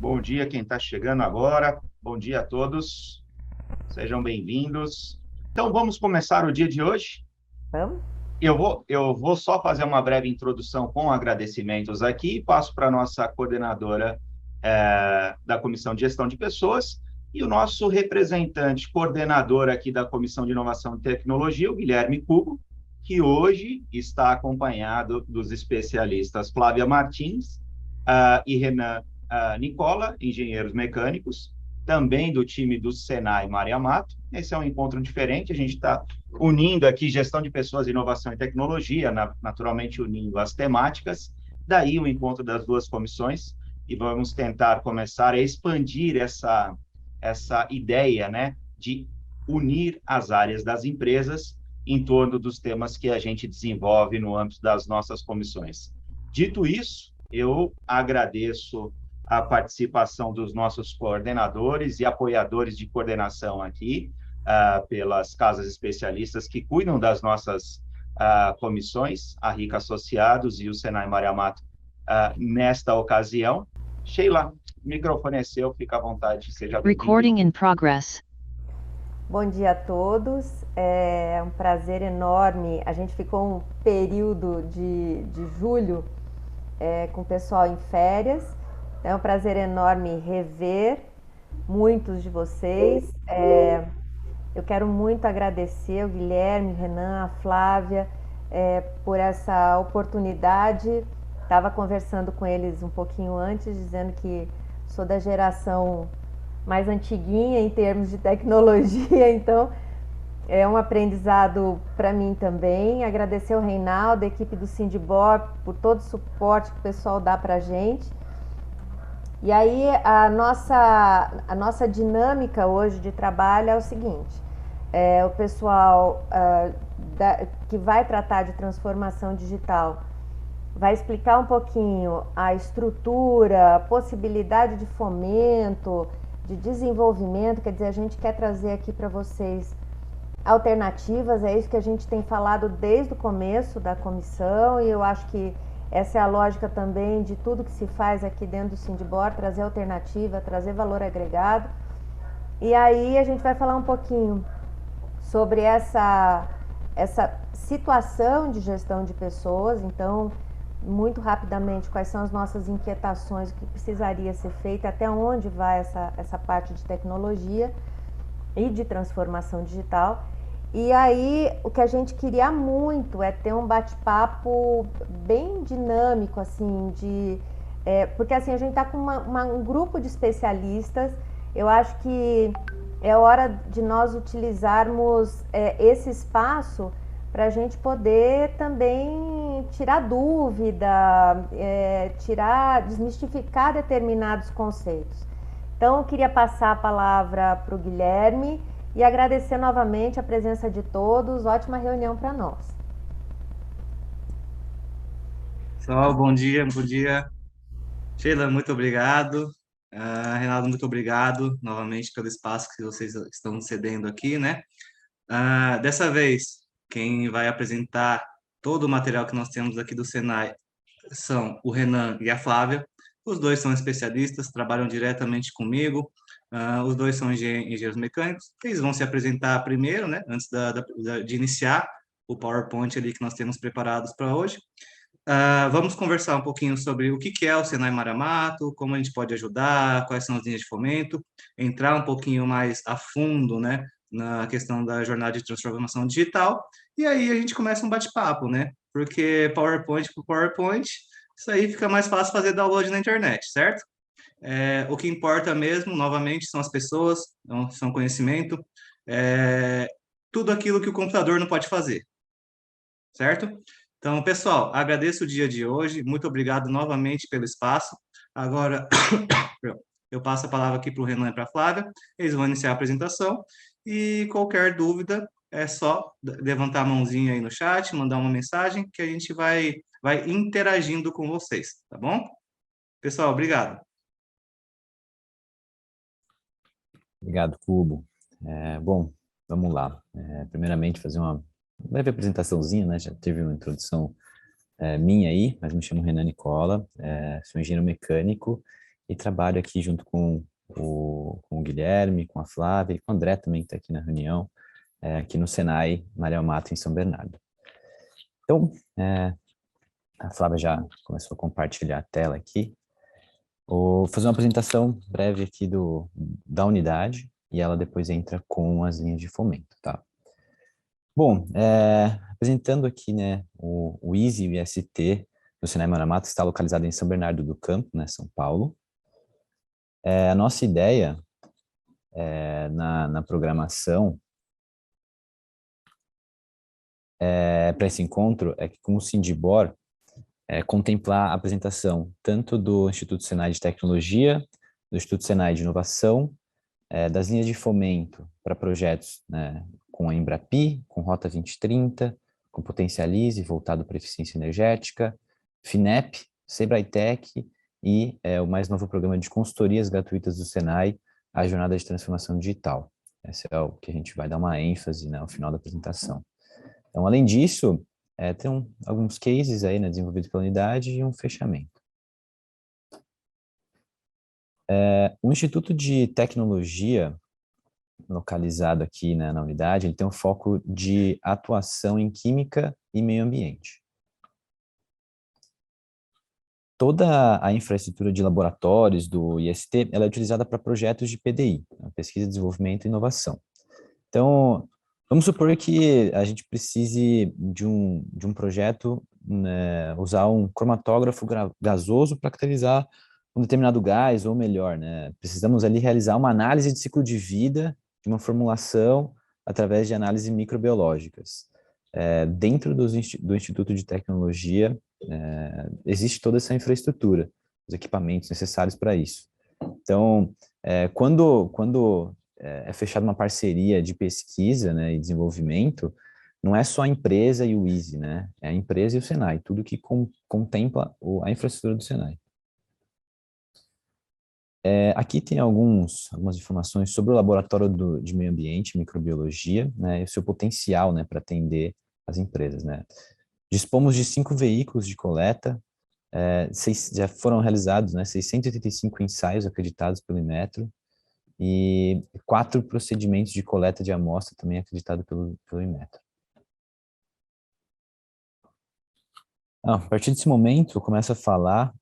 Bom dia quem está chegando agora. Bom dia a todos. Sejam bem-vindos. Então, vamos começar o dia de hoje. Vamos? Eu vou só fazer uma breve introdução com agradecimentos aqui e passo para a nossa coordenadora da Comissão de Gestão de Pessoas e o nosso representante coordenador aqui da Comissão de Inovação e Tecnologia, o Guilherme Cubo, que hoje está acompanhado dos especialistas Flávia Martins e Renan Nicola, engenheiros mecânicos, também do time do Senai Maria Mato. Esse é um encontro diferente, a gente está unindo aqui gestão de pessoas, inovação e tecnologia, naturalmente unindo as temáticas, daí o encontro das duas comissões, e vamos tentar começar a expandir essa ideia, né, de unir as áreas das empresas em torno dos temas que a gente desenvolve no âmbito das nossas comissões. Dito isso, eu agradeço a participação dos nossos coordenadores e apoiadores de coordenação aqui, pelas casas especialistas que cuidam das nossas comissões, a RICA Associados e o Senai Maria Mato, nesta ocasião. Sheila, o microfone é seu, fica à vontade, seja bem-vindo. Recording in progress. Bom dia a todos. É um prazer enorme. A gente ficou um período de julho com o pessoal em férias. É um prazer enorme rever muitos de vocês. Eu quero muito agradecer o Guilherme, o Renan, a Flávia por essa oportunidade. Estava conversando com eles um pouquinho antes, dizendo que sou da geração mais antiguinha em termos de tecnologia, então é um aprendizado para mim também. Agradecer ao Reinaldo, a equipe do Sindibor, por todo o suporte que o pessoal dá para a gente. E aí a nossa dinâmica hoje de trabalho é o seguinte: o pessoal que vai tratar de transformação digital vai explicar um pouquinho a estrutura, a possibilidade de fomento, de desenvolvimento. Quer dizer, a gente quer trazer aqui para vocês alternativas, é isso que a gente tem falado desde o começo da comissão, e eu acho que essa é a lógica também de tudo que se faz aqui dentro do Sindibor, trazer alternativa, trazer valor agregado. E aí a gente vai falar um pouquinho sobre essa situação de gestão de pessoas. Então, muito rapidamente, quais são as nossas inquietações, o que precisaria ser feito, até onde vai essa parte de tecnologia e de transformação digital. E aí, o que a gente queria muito é ter um bate-papo bem dinâmico, assim, porque assim, a gente está com um grupo de especialistas. Eu acho que é hora de nós utilizarmos esse espaço para a gente poder também tirar dúvida, desmistificar determinados conceitos. Então, eu queria passar a palavra para o Guilherme e agradecer novamente a presença de todos. Ótima reunião para nós. Pessoal, bom dia, bom dia. Sheila, muito obrigado. Renato, muito obrigado novamente pelo espaço que vocês estão cedendo aqui, né? Dessa vez, quem vai apresentar todo o material que nós temos aqui do Senai são o Renan e a Flávia. Os dois são especialistas, trabalham diretamente comigo. Os dois são engenheiros mecânicos. Eles vão se apresentar primeiro, né? Antes de iniciar o PowerPoint ali que nós temos preparados para hoje. Vamos conversar um pouquinho sobre o que é o Senai Maria Mato, como a gente pode ajudar, quais são as linhas de fomento, entrar um pouquinho mais a fundo, né, na questão da jornada de transformação digital, e aí a gente começa um bate-papo, né, porque PowerPoint por PowerPoint, isso aí fica mais fácil fazer download na internet, certo? O que importa mesmo, novamente, são as pessoas, são conhecimento, tudo aquilo que o computador não pode fazer, certo? Então, pessoal, agradeço o dia de hoje, muito obrigado novamente pelo espaço. Agora, eu passo a palavra aqui para o Renan e para a Flávia, eles vão iniciar a apresentação, e qualquer dúvida é só levantar a mãozinha aí no chat, mandar uma mensagem, que a gente vai interagindo com vocês, tá bom? Pessoal, obrigado. Obrigado, Cubo. Bom, vamos lá. Primeiramente, fazer uma breve apresentaçãozinha, né? Já teve uma introdução minha aí, mas me chamo Renan Nicola, sou engenheiro mecânico e trabalho aqui junto com o Guilherme, com a Flávia e com o André também, que está aqui na reunião, aqui no Senai Maria Mato, em São Bernardo. Então, a Flávia já começou a compartilhar a tela aqui. Vou fazer uma apresentação breve aqui da unidade, e ela depois entra com as linhas de fomento, tá? Bom, apresentando aqui, né, o ISE e o IST do Senai Maria Mato, está localizado em São Bernardo do Campo, né, São Paulo. A nossa ideia na programação para esse encontro é que, com o Sindibor, contemplar a apresentação tanto do Instituto Senai de Tecnologia, do Instituto Senai de Inovação, das linhas de fomento para projetos, né, com a Embrapi, com Rota 2030, com Potencialize, voltado para eficiência energética, FINEP, Sebrae-Tech e o mais novo programa de consultorias gratuitas do Senai, a Jornada de Transformação Digital. Esse é o que a gente vai dar uma ênfase, né, ao final da apresentação. Então, além disso, tem alguns cases aí, né, desenvolvidos pela unidade e um fechamento. O Instituto de Tecnologia, localizado aqui, né, na unidade, ele tem um foco de atuação em química e meio ambiente. Toda a infraestrutura de laboratórios do IST, ela é utilizada para projetos de PDI, Pesquisa, Desenvolvimento e Inovação. Então, vamos supor que a gente precise de um projeto, né, usar um cromatógrafo gasoso para caracterizar um determinado gás, ou melhor, né, precisamos ali realizar uma análise de ciclo de vida de uma formulação através de análises microbiológicas. Dentro do Instituto de Tecnologia, existe toda essa infraestrutura, os equipamentos necessários para isso. Então, quando é fechada uma parceria de pesquisa, né, e desenvolvimento, não é só a empresa e o ISE, né, é a empresa e o Senai, tudo que contempla a infraestrutura do Senai. Aqui tem algumas informações sobre o Laboratório de Meio Ambiente e Microbiologia, né, e o seu potencial, né, para atender as empresas, né. Dispomos de 5 veículos de coleta, já foram realizados, né, 685 ensaios acreditados pelo Inmetro, e 4 procedimentos de coleta de amostra também acreditados pelo Inmetro. A partir desse momento, eu começo a falar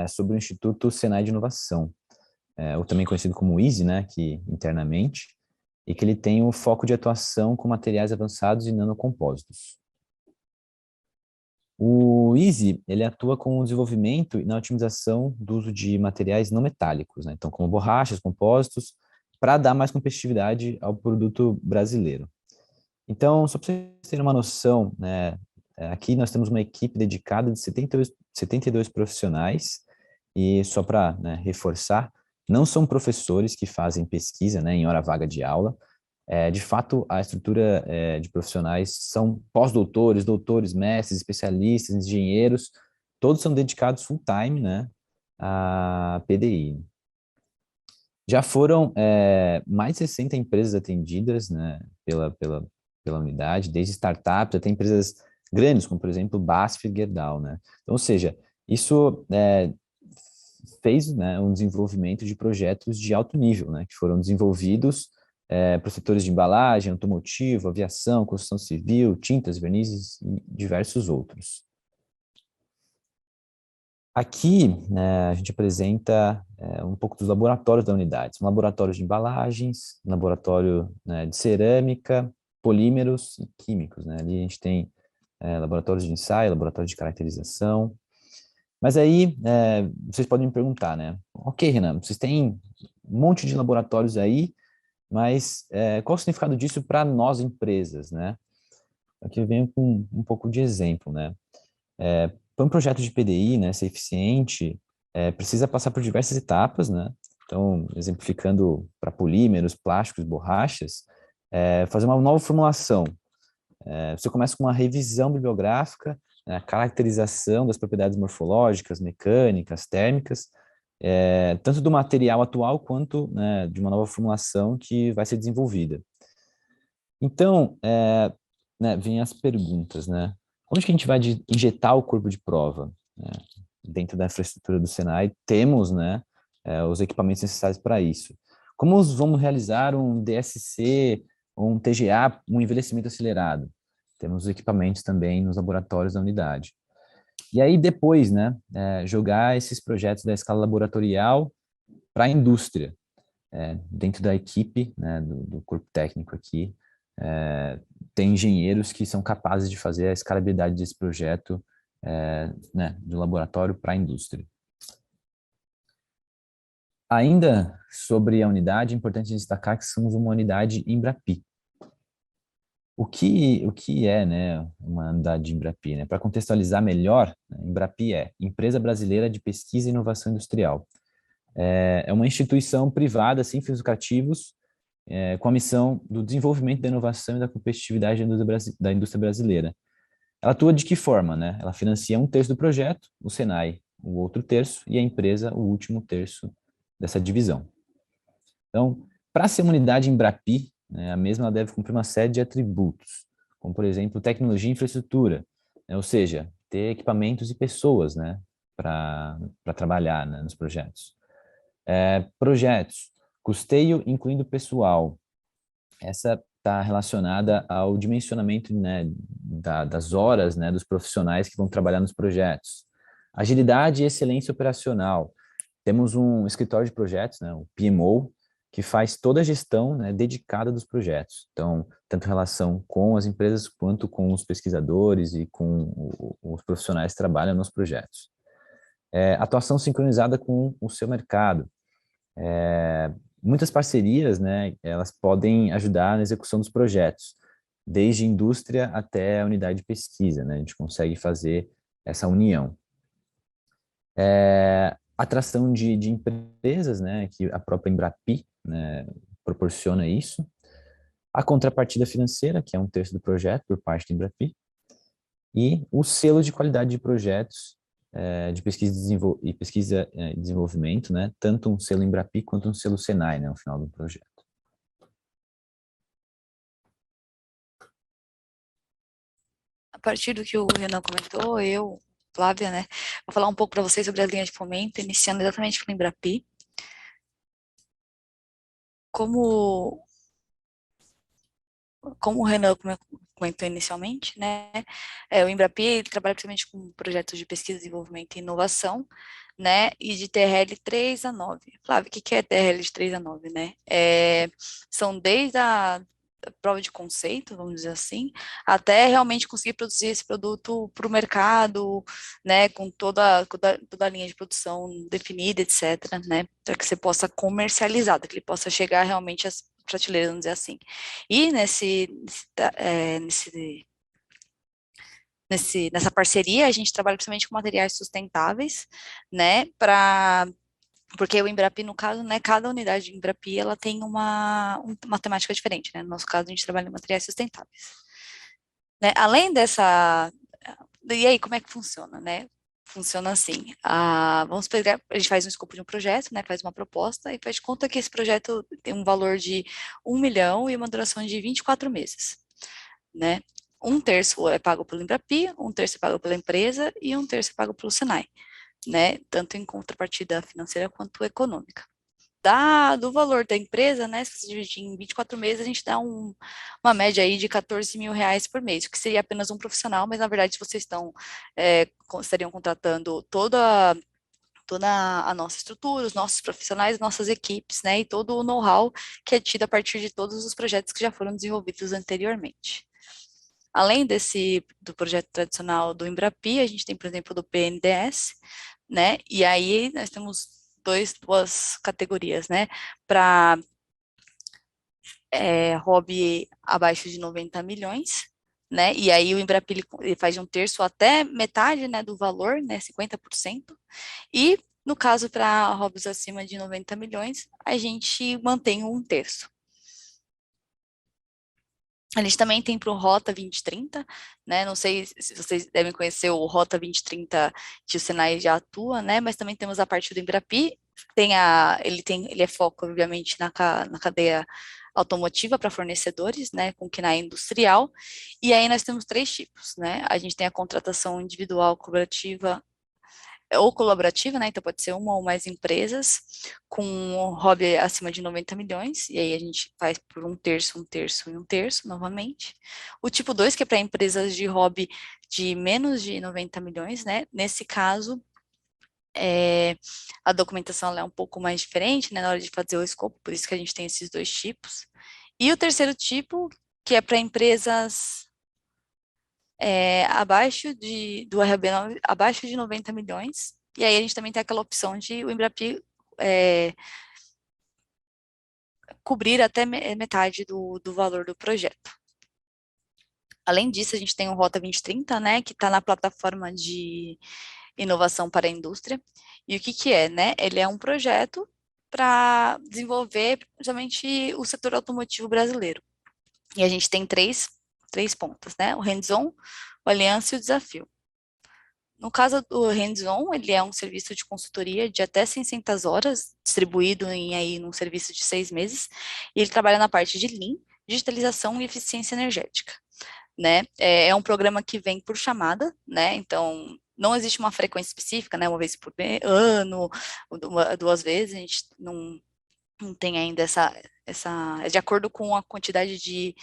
sobre o Instituto Senai de Inovação, ou também conhecido como ISE, né, que internamente, e que ele tem o foco de atuação com materiais avançados e nanocompósitos. O ISE, ele atua com o desenvolvimento e na otimização do uso de materiais não metálicos, né, então como borrachas, compósitos, para dar mais competitividade ao produto brasileiro. Então, só para vocês terem uma noção, né, aqui nós temos uma equipe dedicada de 72 profissionais, e só para, né, reforçar, não são professores que fazem pesquisa, né, em hora vaga de aula. De fato, a estrutura de profissionais são pós-doutores, doutores, mestres, especialistas, engenheiros, todos são dedicados full-time, né, a PDI. Já foram mais de 60 empresas atendidas, né, pela unidade, desde startups até empresas grandes, como, por exemplo, BASF e Gerdau, né? Então, ou seja, isso fez, né, um desenvolvimento de projetos de alto nível, né, que foram desenvolvidos para os setores de embalagem, automotivo, aviação, construção civil, tintas, vernizes e diversos outros. Aqui, né, a gente apresenta um pouco dos laboratórios da unidade. São laboratórios de embalagens, laboratório, né, de cerâmica, polímeros e químicos, né? Ali a gente tem laboratórios de ensaio, laboratório de caracterização. Mas aí, vocês podem me perguntar, né? Ok, Renan, vocês têm um monte de laboratórios aí, mas qual o significado disso para nós, empresas, né? Aqui eu venho com um pouco de exemplo, né? Para um projeto de PDI, né, ser eficiente, precisa passar por diversas etapas, né? Então, exemplificando para polímeros, plásticos, borrachas, fazer uma nova formulação. Você começa com uma revisão bibliográfica, né, a caracterização das propriedades morfológicas, mecânicas, térmicas, tanto do material atual quanto, né, de uma nova formulação que vai ser desenvolvida. Então, né, vêm as perguntas, né? Onde que a gente vai injetar o corpo de prova? dentro da infraestrutura do Senai, temos, né, os equipamentos necessários para isso. Como vamos realizar um DSC, um TGA, um envelhecimento acelerado? Temos os equipamentos também nos laboratórios da unidade. E aí depois, né, jogar esses projetos da escala laboratorial para a indústria, dentro da equipe, né, do corpo técnico aqui, tem engenheiros que são capazes de fazer a escalabilidade desse projeto, né, do laboratório para a indústria. Ainda sobre a unidade, é importante destacar que somos uma unidade Embrapi. O que é, né, uma unidade Embrapi? Né? Para contextualizar melhor, né, Embrapi é Empresa Brasileira de Pesquisa e Inovação Industrial. É uma instituição privada, sem fins lucrativos, com a missão do desenvolvimento da inovação e da competitividade da indústria brasileira. Ela atua de que forma, né? Ela financia um terço do projeto, o Senai o outro terço e a empresa o último terço dessa divisão. Então, para ser uma unidade Embrapi, né, a mesma ela deve cumprir uma série de atributos, como, por exemplo, tecnologia e infraestrutura, né, ou seja, ter equipamentos e pessoas, né, para trabalhar, né, nos projetos. Projetos, custeio incluindo pessoal. Essa está relacionada ao dimensionamento, né, das horas, né, dos profissionais que vão trabalhar nos projetos. Agilidade e excelência operacional. Temos um escritório de projetos, né, o PMO, que faz toda a gestão, né, dedicada dos projetos. Então, tanto relação com as empresas quanto com os pesquisadores e com os profissionais que trabalham nos projetos. Atuação sincronizada com o seu mercado. Muitas parcerias, né, elas podem ajudar na execução dos projetos, desde indústria até a unidade de pesquisa, né, a gente consegue fazer essa união. Atração de empresas, né, que a própria Embrapi, né, proporciona isso. A contrapartida financeira, que é um terço do projeto por parte da Embrapi. E o selo de qualidade de projetos de pesquisa e desenvolvimento, né, tanto um selo Embrapi quanto um selo Senai, né, no final do projeto. A partir do que o Renan comentou, Flávia, né, vou falar um pouco para vocês sobre as linhas de fomento, iniciando exatamente pelo Embrapi. Como o Renan comentou inicialmente, né, o Embrapi ele trabalha principalmente com projetos de pesquisa, desenvolvimento e inovação, né, e de TRL 3 a 9. Flávio, o que é TRL de 3 a 9, né? São desde a prova de conceito, vamos dizer assim, até realmente conseguir produzir esse produto para o mercado, né, com toda a linha de produção definida, etc., né, para que você possa comercializar, para que ele possa chegar realmente às prateleiras, vamos dizer assim. E nessa parceria, a gente trabalha principalmente com materiais sustentáveis, né, porque o Embrapi, no caso, né, cada unidade de Embrapi, ela tem uma temática diferente, né, no nosso caso, a gente trabalha em materiais sustentáveis. Né, além dessa... E aí, como é que funciona, né? Funciona assim, vamos pegar, a gente faz um escopo de um projeto, né, faz uma proposta e faz de conta que esse projeto tem um valor de 1 milhão e uma duração de 24 meses, né? Um terço é pago pelo Embrapi, um terço é pago pela empresa e um terço é pago pelo Senai, né, tanto em contrapartida financeira quanto econômica. Do valor da empresa, né, se você dividir em 24 meses, a gente dá uma média aí de 14 mil reais por mês, o que seria apenas um profissional, mas na verdade, se vocês estariam contratando toda a nossa estrutura, os nossos profissionais, nossas equipes, né, e todo o know-how que é tido a partir de todos os projetos que já foram desenvolvidos anteriormente. Além do projeto tradicional do Embrapi, a gente tem, por exemplo, do PNDS, né, e aí nós temos duas categorias, né, para hobby abaixo de 90 milhões, né, e aí o Embrapi ele faz de um terço até metade, né, do valor, né, 50%, e no caso para hobbies acima de 90 milhões, a gente mantém um terço. A gente também tem para o Rota 2030, né? Não sei se vocês devem conhecer o Rota 2030 que o Senai já atua, né? Mas também temos a parte do Embrapi, ele é foco, obviamente, na cadeia automotiva para fornecedores, né? Com KNAI industrial. E aí nós temos 3 tipos, né? A gente tem a contratação individual, colaborativa ou colaborativa, né? Então pode ser uma ou mais empresas com um hobby acima de 90 milhões, e aí a gente faz por um terço, um terço e um terço, novamente. O tipo 2, que é para empresas de hobby de menos de 90 milhões, né? Nesse caso, a documentação ela é um pouco mais diferente, né, na hora de fazer o escopo, por isso que a gente tem esses dois tipos. E o terceiro tipo, que é para empresas do RB abaixo de 90 milhões, e aí a gente também tem aquela opção de o Embrapi cobrir até metade do valor do projeto. Além disso, a gente tem o Rota 2030, né, que está na plataforma de inovação para a indústria. E o que que é, né? Ele é um projeto para desenvolver, principalmente, o setor automotivo brasileiro. E a gente tem três pontas, né? O hands-on, o aliança e o desafio. No caso do hands-on, ele é um serviço de consultoria de até 600 horas, distribuído num serviço de 6 meses, e ele trabalha na parte de Lean, digitalização e eficiência energética, né? É um programa que vem por chamada, né? Então, não existe uma frequência específica, né? Uma vez por ano, duas vezes, a gente não tem ainda é de acordo com a quantidade de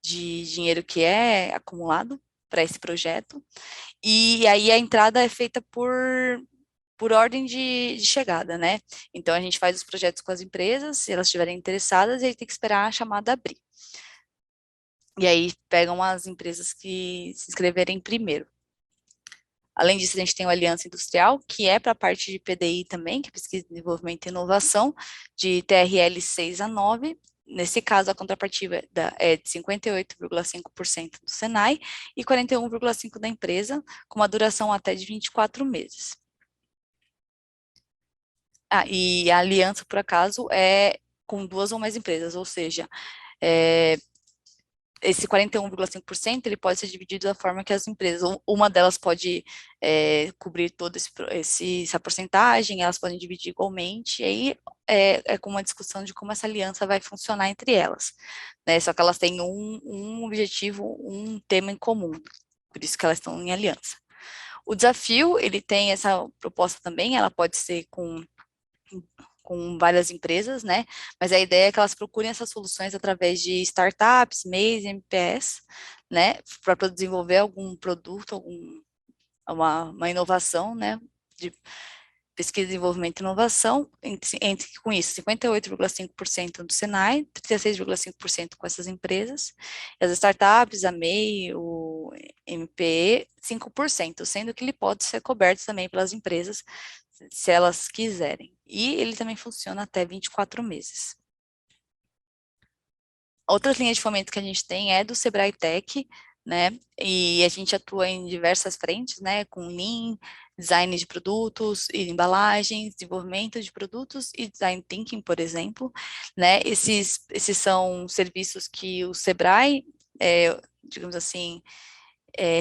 dinheiro que é acumulado para esse projeto. E aí a entrada é feita por ordem de chegada, né? Então a gente faz os projetos com as empresas, se elas estiverem interessadas, e aí tem que esperar a chamada abrir. E aí pegam as empresas que se inscreverem primeiro. Além disso, a gente tem o Aliança Industrial, que é para a parte de PDI também, que é Pesquisa, Desenvolvimento e Inovação, de TRL 6 a 9. Nesse caso, a contrapartida é de 58,5% do Senai e 41,5% da empresa, com uma duração até de 24 meses. E a aliança, por acaso, é com 2 ou mais empresas, ou seja, esse 41,5% ele pode ser dividido da forma que as empresas, uma delas pode cobrir toda essa porcentagem, elas podem dividir igualmente, e aí é com uma discussão de como essa aliança vai funcionar entre elas, né? Só que elas têm um objetivo, um tema em comum, por isso que elas estão em aliança. O desafio, ele tem essa proposta também, ela pode ser com várias empresas, né? Mas a ideia é que elas procurem essas soluções através de startups, MEIs, MPS, né? Para desenvolver algum produto, uma inovação, né? De pesquisa, desenvolvimento e inovação, com isso, 58,5% do Senai, 36,5% com essas empresas, e as startups, a MEI, o MPE, 5%, sendo que ele pode ser coberto também pelas empresas, se elas quiserem. E ele também funciona até 24 meses. Outras linhas de fomento que a gente tem é do Sebrae Tech, né, e a gente atua em diversas frentes, né, com Lean, design de produtos e embalagens, desenvolvimento de produtos e design thinking, por exemplo, né, esses são serviços que o Sebrae, digamos assim,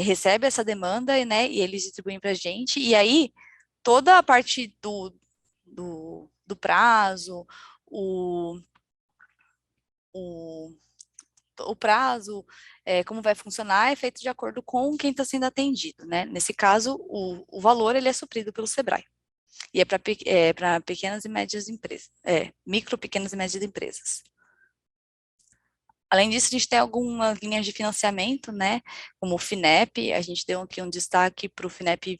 recebe essa demanda, né, e eles distribuem para a gente, e aí toda a parte do prazo, o prazo, como vai funcionar, é feito de acordo com quem está sendo atendido, né? Nesse caso, o valor ele é suprido pelo Sebrae. E é para pequenas e médias empresas, micro, pequenas e médias empresas. Além disso, a gente tem algumas linhas de financiamento, né, como o FINEP, a gente deu aqui um destaque para o FINEP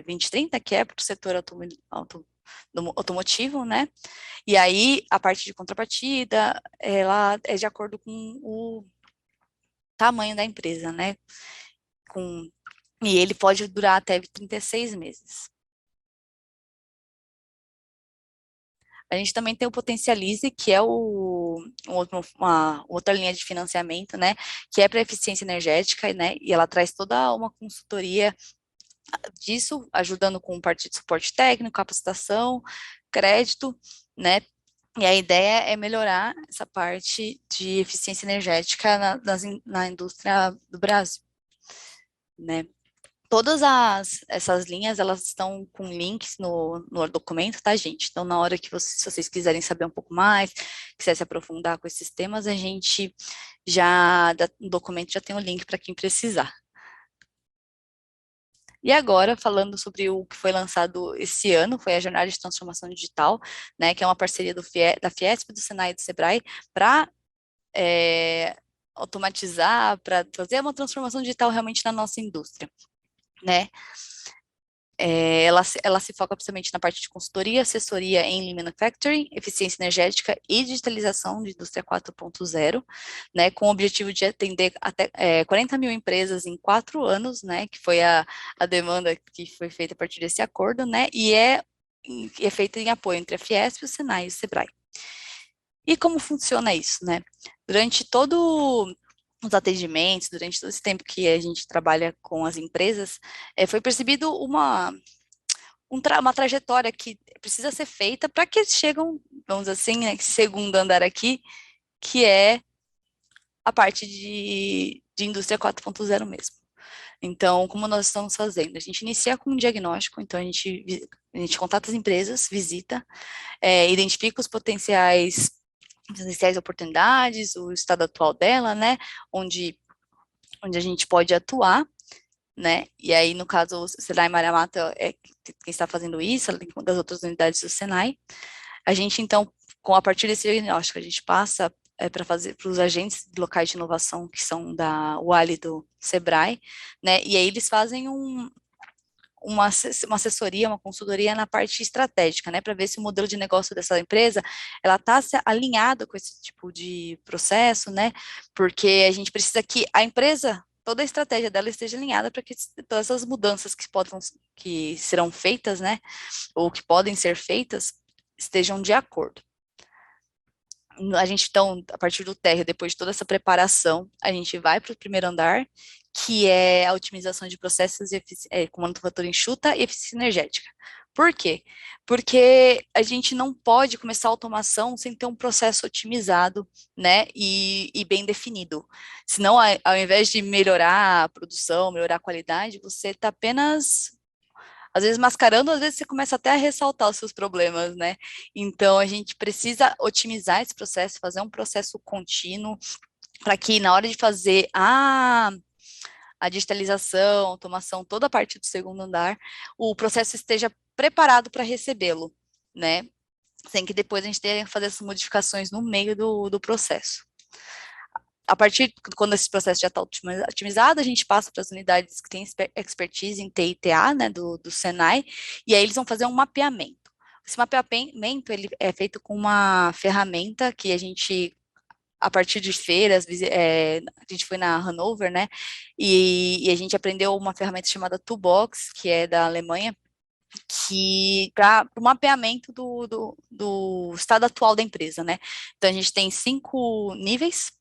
2030, que é para o setor automotivo, né, e aí a parte de contrapartida, ela é de acordo com o tamanho da empresa, né, e ele pode durar até 36 meses. A gente também tem o Potencialize, que é uma outra linha de financiamento, né, que é para eficiência energética, né, e ela traz toda uma consultoria disso, ajudando com parte de suporte técnico, capacitação, crédito, né, e a ideia é melhorar essa parte de eficiência energética na indústria do Brasil, né. Todas essas linhas, elas estão com links no documento, tá, gente? Então, na hora que se vocês quiserem saber um pouco mais, quiser se aprofundar com esses temas, a gente no documento já tem o link para quem precisar. E agora, falando sobre o que foi lançado esse ano, foi a Jornada de Transformação Digital, né, que é uma parceria da Fiesp, do Senai e do Sebrae, para automatizar, para fazer uma transformação digital realmente na nossa indústria, né? Ela se foca principalmente na parte de consultoria, assessoria em Lean Manufacturing, eficiência energética e digitalização de indústria 4.0, né, com o objetivo de atender até 40 mil empresas em 4 anos, né, que foi a demanda que foi feita a partir desse acordo, né, e é feita em apoio entre a Fiesp, o Senai e o Sebrae. E como funciona isso, né? Durante todo os atendimentos, durante todo esse tempo que a gente trabalha com as empresas, foi percebido uma trajetória que precisa ser feita para que eles chegam, vamos dizer assim, né, segundo andar aqui, que é a parte de indústria 4.0 mesmo. Então, como nós estamos fazendo? A gente inicia com um diagnóstico, então a gente contata as empresas, visita, identifica os potenciais oportunidades, o estado atual dela, né, onde a gente pode atuar, né, e aí, no caso, o Senai Maria Mata é quem está fazendo isso, além das outras unidades do Senai. A gente, então, a partir desse diagnóstico, a gente passa para os agentes locais de inovação, que são da UAL e do Sebrae, né, e aí eles fazem uma assessoria, uma consultoria na parte estratégica, né, para ver se o modelo de negócio dessa empresa, ela está alinhada com esse tipo de processo, né, porque a gente precisa que a empresa, toda a estratégia dela esteja alinhada para que todas as mudanças que serão feitas, né, ou que podem ser feitas, estejam de acordo. A gente, então, a partir do térreo, depois de toda essa preparação, a gente vai para o primeiro andar, que é a otimização de processos com manufatura enxuta e eficiência energética. Por quê? Porque a gente não pode começar a automação sem ter um processo otimizado, né, e bem definido. Senão, ao invés de melhorar a produção, melhorar a qualidade, você está apenas, às vezes, mascarando, às vezes você começa até a ressaltar os seus problemas, né? Então, a gente precisa otimizar esse processo, fazer um processo contínuo, para que na hora de fazer a digitalização, automação, toda a parte do segundo andar, o processo esteja preparado para recebê-lo, né? Sem que depois a gente tenha que fazer essas modificações no meio do processo. A partir quando esse processo já está otimizado, a gente passa para as unidades que têm expertise em TI e TA, né, do Senai, e aí eles vão fazer um mapeamento. Esse mapeamento ele é feito com uma ferramenta que a gente, a partir de feiras, a gente foi na Hanover, né, e a gente aprendeu uma ferramenta chamada Toolbox, que é da Alemanha, que para o mapeamento do estado atual da empresa, né? Então a gente tem 5 níveis,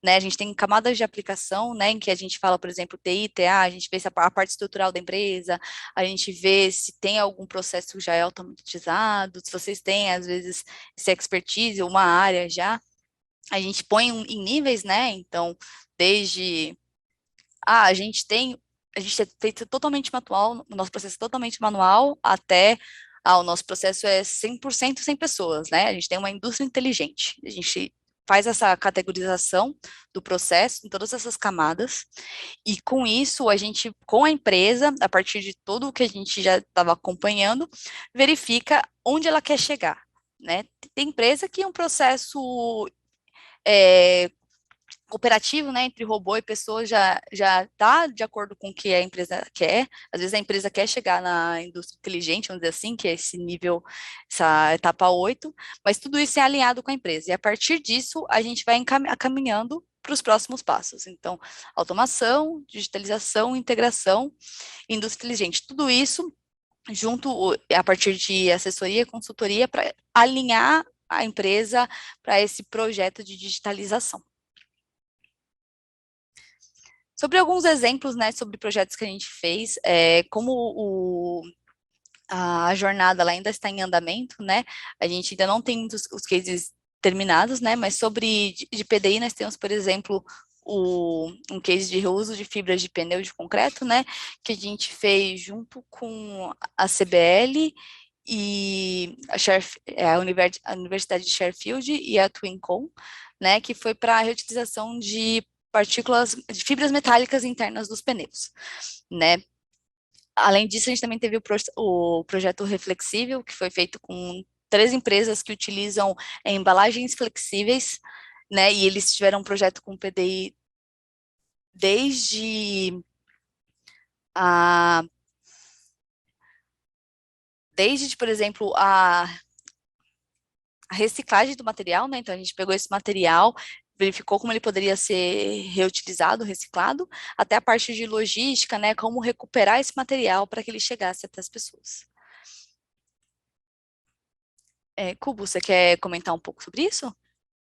né? A gente tem camadas de aplicação, né? Em que a gente fala, por exemplo, TI, TA, a gente vê se a parte estrutural da empresa, a gente vê se tem algum processo que já é automatizado, se vocês têm, às vezes, essa expertise, uma área já. A gente põe em níveis, né? Então, desde a gente é feito totalmente manual, o nosso processo é totalmente manual, até o nosso processo é 100% sem pessoas, né? A gente tem uma indústria inteligente, a gente faz essa categorização do processo em todas essas camadas, e com isso, a gente, com a empresa, a partir de tudo o que a gente já estava acompanhando, verifica onde ela quer chegar, né? Tem empresa que é um processo cooperativo, né, entre robô e pessoa já está de acordo com o que a empresa quer. Às vezes a empresa quer chegar na indústria inteligente, vamos dizer assim, que é esse nível, essa etapa 8, mas tudo isso é alinhado com a empresa. E a partir disso, a gente vai caminhando para os próximos passos. Então, automação, digitalização, integração, indústria inteligente. Tudo isso junto, a partir de assessoria e consultoria, para alinhar a empresa para esse projeto de digitalização. Sobre alguns exemplos, né, sobre projetos que a gente fez, como a jornada ela ainda está em andamento, né, a gente ainda não tem muitos os cases terminados, né, mas sobre de PDI nós temos, por exemplo, um case de reuso de fibras de pneu de concreto, né, que a gente fez junto com a CBL e a Universidade de Sheffield e a Twincon, né, que foi para a reutilização de partículas de fibras metálicas internas dos pneus, né? além disso, a gente também teve o projeto Reflexível, que foi feito com 3 empresas que utilizam embalagens flexíveis, né? E eles tiveram um projeto com PDI desde a por exemplo, a reciclagem do material, né? Então a gente pegou esse material, verificou como ele poderia ser reutilizado, reciclado, até a parte de logística, né? Como recuperar esse material para que ele chegasse até as pessoas. Cubo, você quer comentar um pouco sobre isso?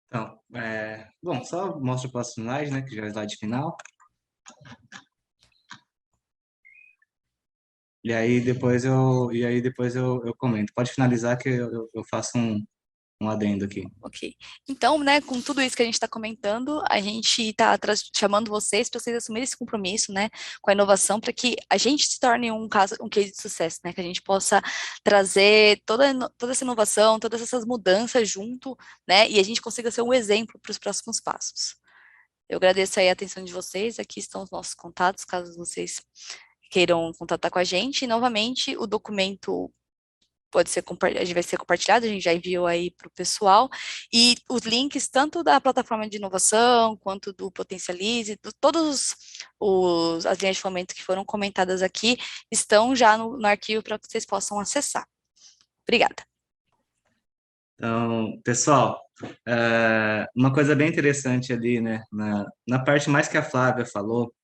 Então, bom, só mostra o próximo slide, né, que já é o slide final. E aí depois eu comento. Pode finalizar que eu faço um adendo aqui. Ok. Então, né, com tudo isso que a gente está comentando, a gente está chamando vocês para vocês assumirem esse compromisso, né, com a inovação, para que a gente se torne um case de sucesso, né, que a gente possa trazer toda essa inovação, todas essas mudanças junto, né, e a gente consiga ser um exemplo para os próximos passos. Eu agradeço aí a atenção de vocês, aqui estão os nossos contatos, caso vocês queiram contatar com a gente, e novamente o documento vai ser compartilhado, a gente já enviou aí para o pessoal, e os links tanto da plataforma de inovação, quanto do Potencialize, todos as linhas de fomento que foram comentadas aqui, estão já no arquivo para que vocês possam acessar. Obrigada. Então, pessoal, uma coisa bem interessante ali, né, na parte mais que a Flávia falou,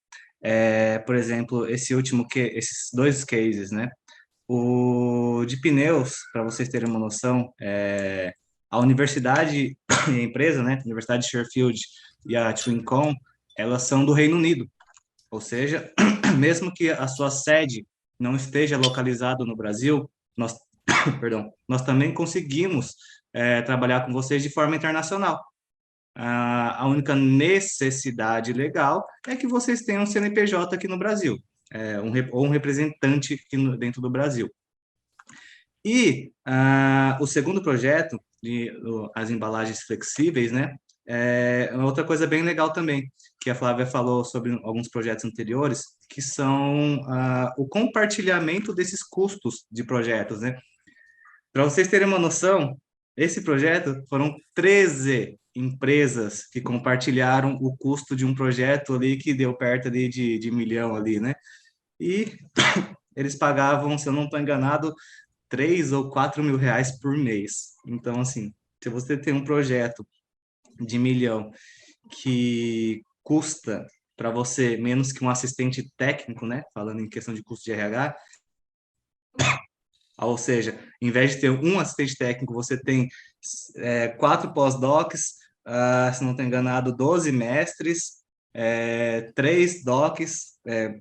por exemplo, esses 2 cases, né, o de pneus, para vocês terem uma noção, a universidade e a empresa, né, a Universidade de Sheffield e a Twincom, elas são do Reino Unido, ou seja, mesmo que a sua sede não esteja localizada no Brasil, nós, perdão, nós também conseguimos trabalhar com vocês de forma internacional. A única necessidade legal é que vocês tenham um CNPJ aqui no Brasil, ou um representante aqui dentro do Brasil. E o segundo projeto, as embalagens flexíveis, né, é outra coisa bem legal também, que a Flávia falou sobre alguns projetos anteriores, que são o compartilhamento desses custos de projetos, né? Para vocês terem uma noção, esse projeto foram 13 empresas que compartilharam o custo de um projeto ali que deu perto ali de 1 milhão ali, né? E eles pagavam, se eu não estou enganado, 3 ou 4 mil reais por mês. Então, assim, se você tem um projeto de 1 milhão que custa para você menos que um assistente técnico, né? Falando em questão de custo de RH, ou seja, em vez de ter um assistente técnico, você tem 4 pós-docs, se não estou enganado, 12 mestres, 3 docs,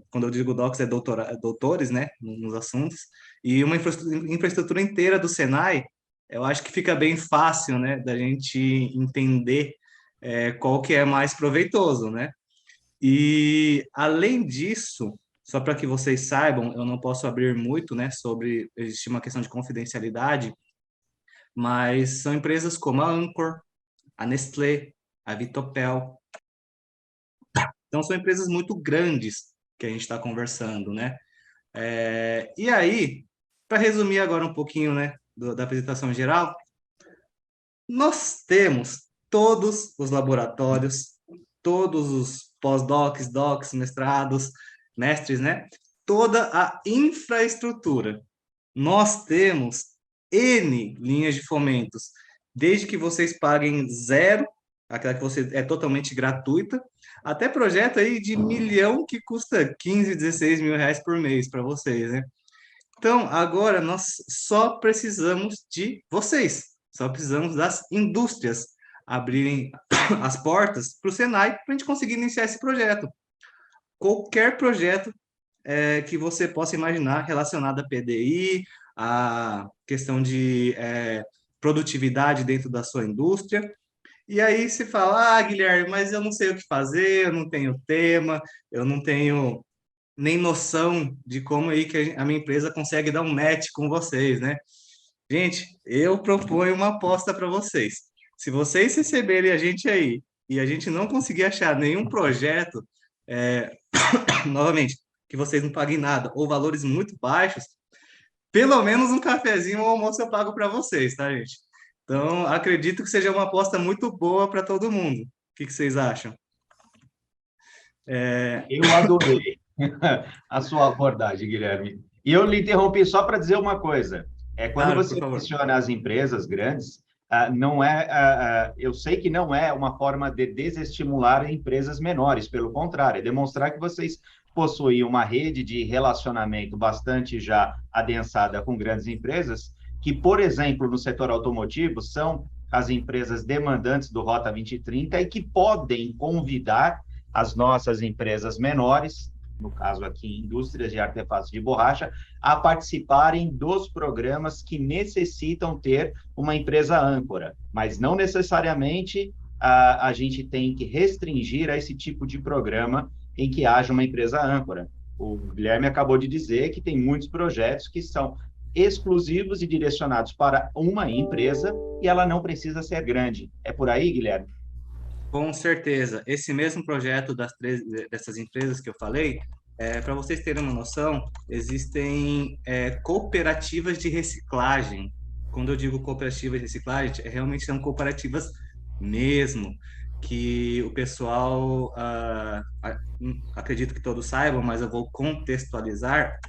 quando eu digo docs é doutores, né, nos assuntos, e uma infraestrutura inteira do Senai. Eu acho que fica bem fácil, né, da gente entender qual que é mais proveitoso, né? E, além disso, só para que vocês saibam, eu não posso abrir muito, né, existe uma questão de confidencialidade, mas são empresas como a Anchor, a Nestlé, a Vitopel. Então, são empresas muito grandes que a gente está conversando, né? E aí, para resumir agora um pouquinho, né, da apresentação geral, nós temos todos os laboratórios, todos os pós-docs, docs, mestrados, mestres, né? Toda a infraestrutura. Nós temos N linhas de fomentos, desde que vocês paguem 0, aquela que você é totalmente gratuita, até projeto aí de 1 milhão que custa 15, 16 mil reais por mês para vocês, né? Então, agora nós só precisamos de vocês, só precisamos das indústrias abrirem as portas para o Senai para a gente conseguir iniciar esse projeto. Qualquer projeto que você possa imaginar relacionado a PDI, a questão de produtividade dentro da sua indústria. E aí se fala, Guilherme, mas eu não sei o que fazer, eu não tenho tema, eu não tenho nem noção de como aí que a minha empresa consegue dar um match com vocês, né? Gente, eu proponho uma aposta para vocês. Se vocês receberem a gente aí e a gente não conseguir achar nenhum projeto, novamente, que vocês não paguem nada, ou valores muito baixos, pelo menos um cafezinho ou almoço eu pago para vocês, tá, gente? Então, acredito que seja uma aposta muito boa para todo mundo. O que vocês acham? Eu adorei a sua abordagem, Guilherme. E eu lhe interrompi só para dizer uma coisa. Quando Claro, por você favor. menciona as empresas grandes, não é, eu sei que não é uma forma de desestimular empresas menores, pelo contrário, é demonstrar que vocês possuem uma rede de relacionamento bastante já adensada com grandes empresas, que, por exemplo, no setor automotivo, são as empresas demandantes do Rota 2030 e que podem convidar as nossas empresas menores, no caso aqui indústrias de artefatos de borracha, a participarem dos programas que necessitam ter uma empresa âncora, mas não necessariamente a gente tem que restringir a esse tipo de programa em que haja uma empresa âncora. O Guilherme acabou de dizer que tem muitos projetos que são exclusivos e direcionados para uma empresa e ela não precisa ser grande. É por aí, Guilherme? Com certeza. Esse mesmo projeto dessas empresas que eu falei, para vocês terem uma noção, existem cooperativas de reciclagem. Quando eu digo cooperativas de reciclagem, realmente são cooperativas mesmo, que o pessoal, acredito que todos saibam, mas eu vou contextualizar,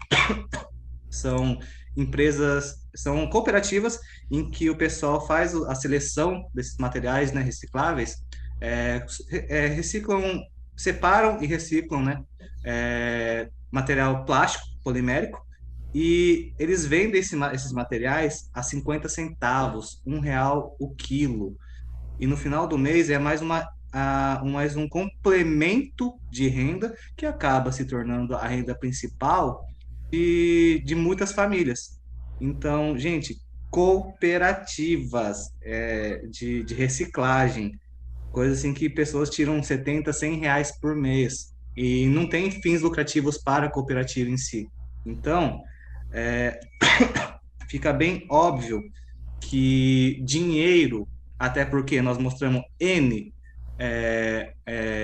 são empresas, são cooperativas em que o pessoal faz a seleção desses materiais, né, recicláveis, reciclam, separam e reciclam, né, material plástico, polimérico, e eles vendem esses materiais a 50 centavos, R$ 1 o quilo. E no final do mês é mais um complemento de renda que acaba se tornando a renda principal de muitas famílias. Então, gente, cooperativas de reciclagem, coisa assim que pessoas tiram 70, R$ 100 por mês e não tem fins lucrativos para a cooperativa em si. Então, fica bem óbvio que dinheiro, até porque nós mostramos N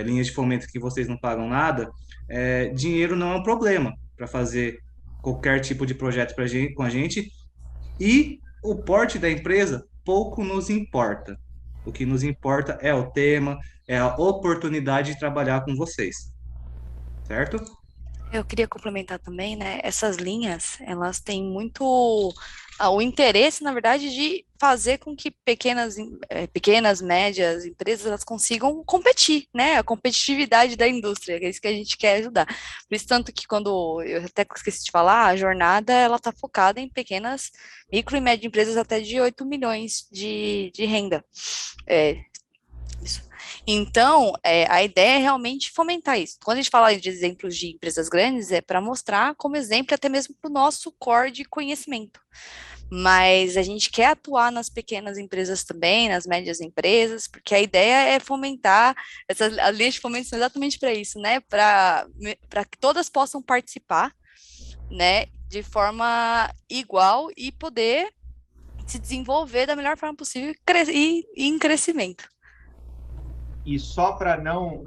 linhas de fomento que vocês não pagam nada, dinheiro não é um problema para fazer qualquer tipo de projeto com a gente, e o porte da empresa pouco nos importa. O que nos importa é o tema, é a oportunidade de trabalhar com vocês, certo? Eu queria complementar também, né? Essas linhas, elas têm muito o interesse, na verdade, de fazer com que pequenas, médias empresas elas consigam competir, né? A competitividade da indústria, que é isso que a gente quer ajudar. Por isso, tanto que quando eu até esqueci de falar, a jornada ela está focada em pequenas, micro e médias empresas até de 8 milhões de renda. Isso. Então, a ideia é realmente fomentar isso. Quando a gente fala de exemplos de empresas grandes, é para mostrar como exemplo até mesmo para o nosso core de conhecimento. Mas a gente quer atuar nas pequenas empresas também, nas médias empresas, porque a ideia é fomentar, as linhas de fomento são exatamente para isso, né? Para que todas possam participar, né? De forma igual e poder se desenvolver da melhor forma possível e em crescimento. E só para não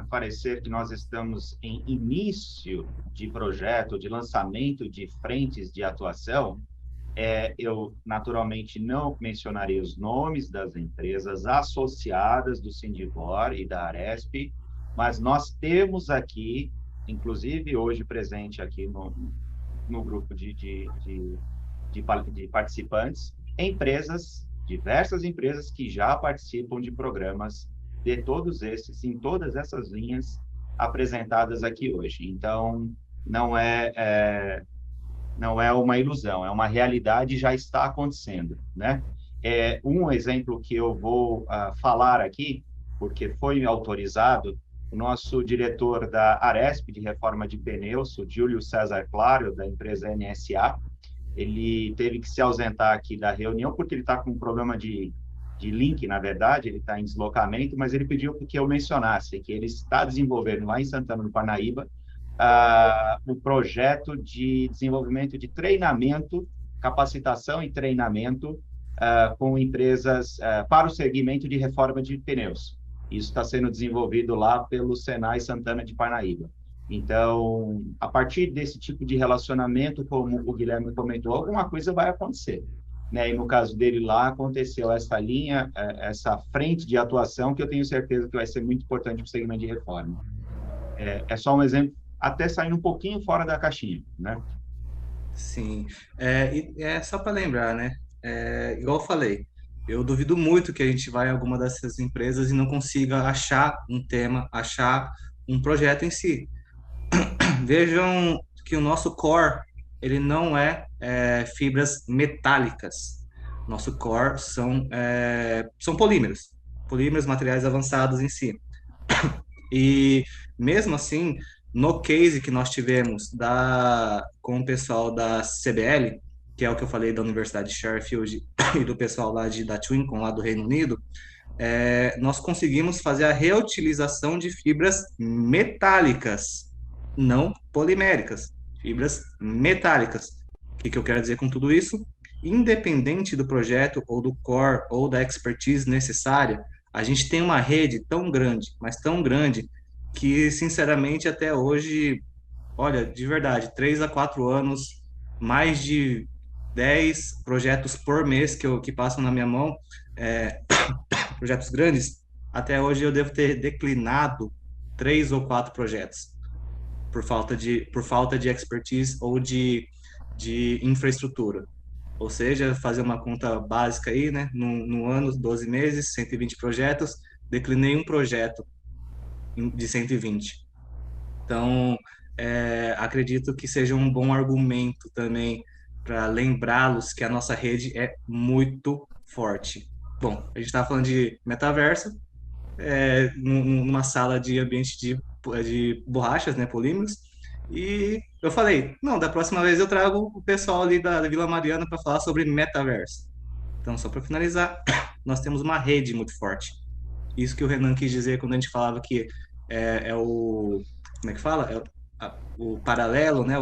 parecer que nós estamos em início de projeto, de lançamento de frentes de atuação, eu naturalmente não mencionarei os nomes das empresas associadas do Sindivor e da Aresp, mas nós temos aqui, inclusive hoje presente aqui no grupo de participantes, diversas empresas que já participam de programas de todos esses, em todas essas linhas apresentadas aqui hoje. Então, não é uma ilusão, é uma realidade e já está acontecendo, né? Um exemplo que eu vou falar aqui, porque foi autorizado, o nosso diretor da Aresp, de reforma de pneus, o Júlio César Claro, da empresa NSA, ele teve que se ausentar aqui da reunião porque ele está com um problema de link, na verdade, ele está em deslocamento, mas ele pediu que eu mencionasse que ele está desenvolvendo lá em Santana do Parnaíba um projeto de desenvolvimento de treinamento, capacitação e treinamento com empresas para o segmento de reforma de pneus. Isso está sendo desenvolvido lá pelo Senai Santana de Parnaíba. Então, a partir desse tipo de relacionamento, como o Guilherme comentou, alguma coisa vai acontecer, né? E no caso dele lá, aconteceu essa linha, essa frente de atuação que eu tenho certeza que vai ser muito importante para o segmento de reforma. É só um exemplo, até saindo um pouquinho fora da caixinha, né? Sim, e é só para lembrar, né? Igual eu falei, eu duvido muito que a gente vá em alguma dessas empresas e não consiga achar um tema, achar um projeto em si. Vejam que o nosso core, ele não é fibras metálicas. Nosso core são polímeros, polímeros, materiais avançados em si. E mesmo assim, no case que nós tivemos com o pessoal da CBL, que é o que eu falei da Universidade de Sheffield e do pessoal lá da Twincon, lá do Reino Unido, nós conseguimos fazer a reutilização de fibras metálicas, não poliméricas, fibras metálicas. O que eu quero dizer com tudo isso? Independente do projeto ou do core ou da expertise necessária, a gente tem uma rede tão grande, mas tão grande, que, sinceramente, até hoje, olha, de verdade, 3 a 4 anos, mais de 10 projetos por mês que passam na minha mão, é, projetos grandes, até hoje eu devo ter declinado 3 ou 4 projetos por falta de expertise ou de infraestrutura. Ou seja, fazer uma conta básica aí, né? No ano, 12 meses, 120 projetos, declinei um projeto de 120. Então, acredito que seja um bom argumento também para lembrá-los que a nossa rede é muito forte. Bom, a gente estava falando de metaverso, numa sala de ambiente de borrachas, né, polímeros, e eu falei, não, da próxima vez eu trago o pessoal ali da Vila Mariana para falar sobre metaverso. Então, só para finalizar, nós temos uma rede muito forte. Isso que o Renan quis dizer quando a gente falava que é o... Como é que fala? O paralelo, né?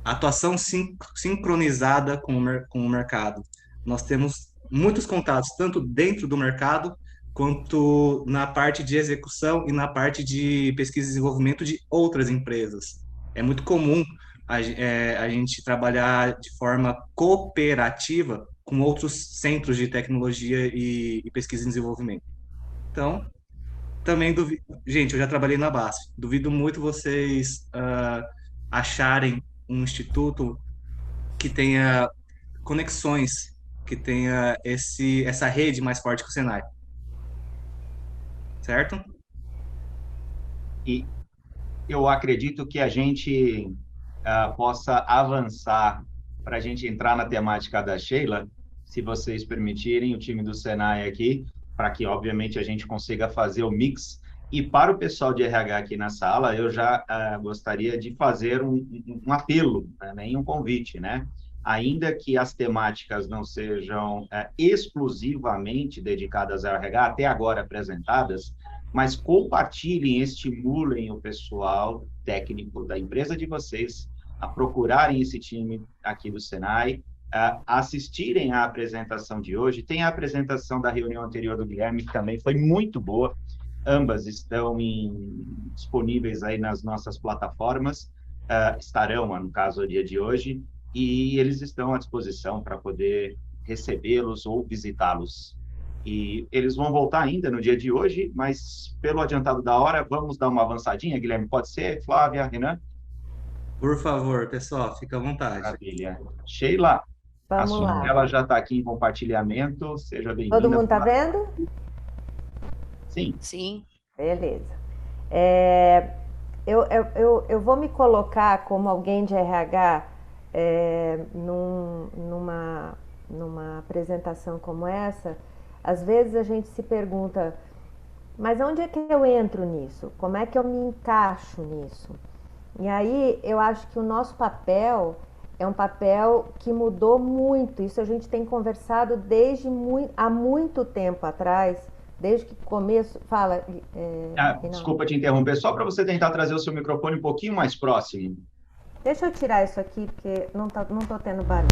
A atuação sincronizada com o mercado. Nós temos muitos contatos, tanto dentro do mercado, quanto na parte de execução e na parte de pesquisa e desenvolvimento de outras empresas. É muito comum a gente trabalhar de forma cooperativa com outros centros de tecnologia e pesquisa e desenvolvimento. Então, também duvido. Gente, eu já trabalhei na BASF. Duvido muito vocês acharem um instituto que tenha conexões, que tenha essa rede mais forte que o Senai. Certo? E eu acredito que a gente possa avançar para a gente entrar na temática da Sheila, se vocês permitirem, o time do Senai aqui, para que, obviamente, a gente consiga fazer o mix. E para o pessoal de RH aqui na sala, eu já gostaria de fazer um apelo, né, e um convite, né? Ainda que as temáticas não sejam exclusivamente dedicadas ao RH, até agora apresentadas, mas compartilhem, estimulem o pessoal técnico da empresa de vocês a procurarem esse time aqui do Senai, a assistirem à apresentação de hoje. Tem a apresentação da reunião anterior do Guilherme, que também foi muito boa. Ambas estão disponíveis aí nas nossas plataformas, estarão, no caso, no dia de hoje, e eles estão à disposição para poder recebê-los ou visitá-los. E eles vão voltar ainda no dia de hoje, mas pelo adiantado da hora, vamos dar uma avançadinha, Guilherme? Pode ser? Flávia, Renan? Por favor, pessoal, fica à vontade. Maravilha. Sheila, a sua tela já está aqui em compartilhamento, seja bem-vinda. Todo mundo está vendo? Sim. Sim. Beleza. Eu vou me colocar como alguém de RH numa apresentação como essa. Às vezes a gente se pergunta, mas onde é que eu entro nisso? Como é que eu me encaixo nisso? E aí eu acho que o nosso papel é um papel que mudou muito. Isso a gente tem conversado há muito tempo atrás, desde que começo... Fala, desculpa te interromper, só para você tentar trazer o seu microfone um pouquinho mais próximo. Deixa eu tirar isso aqui, porque não tô tendo barulho.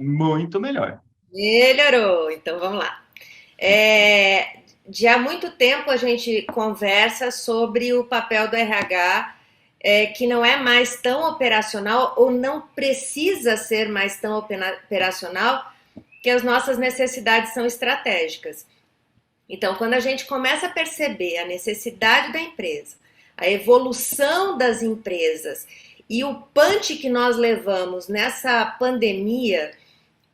Muito melhor. Melhorou, então vamos lá. de há muito tempo a gente conversa sobre o papel do RH, que não é mais tão operacional ou não precisa ser mais tão operacional, que as nossas necessidades são estratégicas. Então, quando a gente começa a perceber a necessidade da empresa, a evolução das empresas e o punch que nós levamos nessa pandemia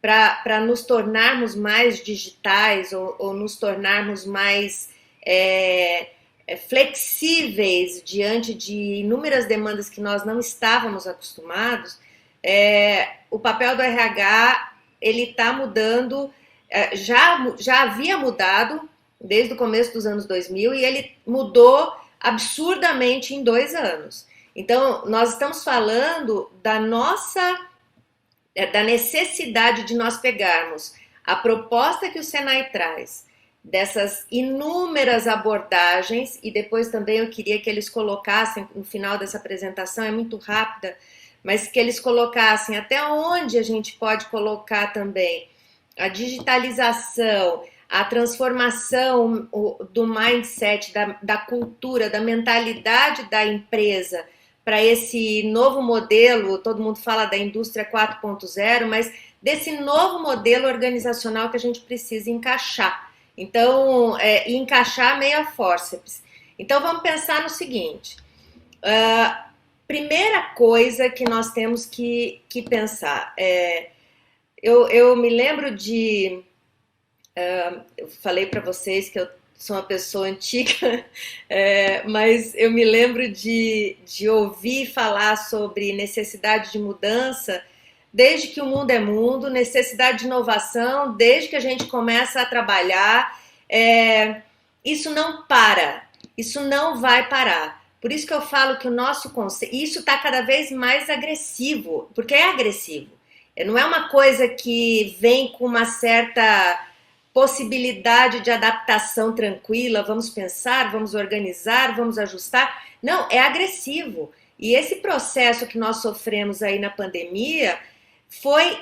para nos tornarmos mais digitais ou nos tornarmos mais flexíveis diante de inúmeras demandas que nós não estávamos acostumados, o papel do RH ele está mudando, já havia mudado desde o começo dos anos 2000 e ele mudou absurdamente em 2 anos. Então, nós estamos falando da necessidade de nós pegarmos a proposta que o Senai traz, dessas inúmeras abordagens, e depois também eu queria que eles colocassem, no final dessa apresentação, é muito rápida, mas que eles colocassem até onde a gente pode colocar também a digitalização, a transformação do mindset, da cultura, da mentalidade da empresa para esse novo modelo. Todo mundo fala da indústria 4.0, mas desse novo modelo organizacional que a gente precisa encaixar. Então, encaixar meio a forceps. Então, vamos pensar no seguinte. Primeira coisa que nós temos que pensar. Eu me lembro de... eu falei para vocês que eu sou uma pessoa antiga, mas eu me lembro de ouvir falar sobre necessidade de mudança desde que o mundo é mundo, necessidade de inovação desde que a gente começa a trabalhar. Isso não para, isso não vai parar. Por isso que eu falo que o nosso conceito, isso está cada vez mais agressivo, porque é agressivo. Não é uma coisa que vem com uma certa possibilidade de adaptação tranquila, vamos pensar, vamos organizar, vamos ajustar. Não, é agressivo. E esse processo que nós sofremos aí na pandemia foi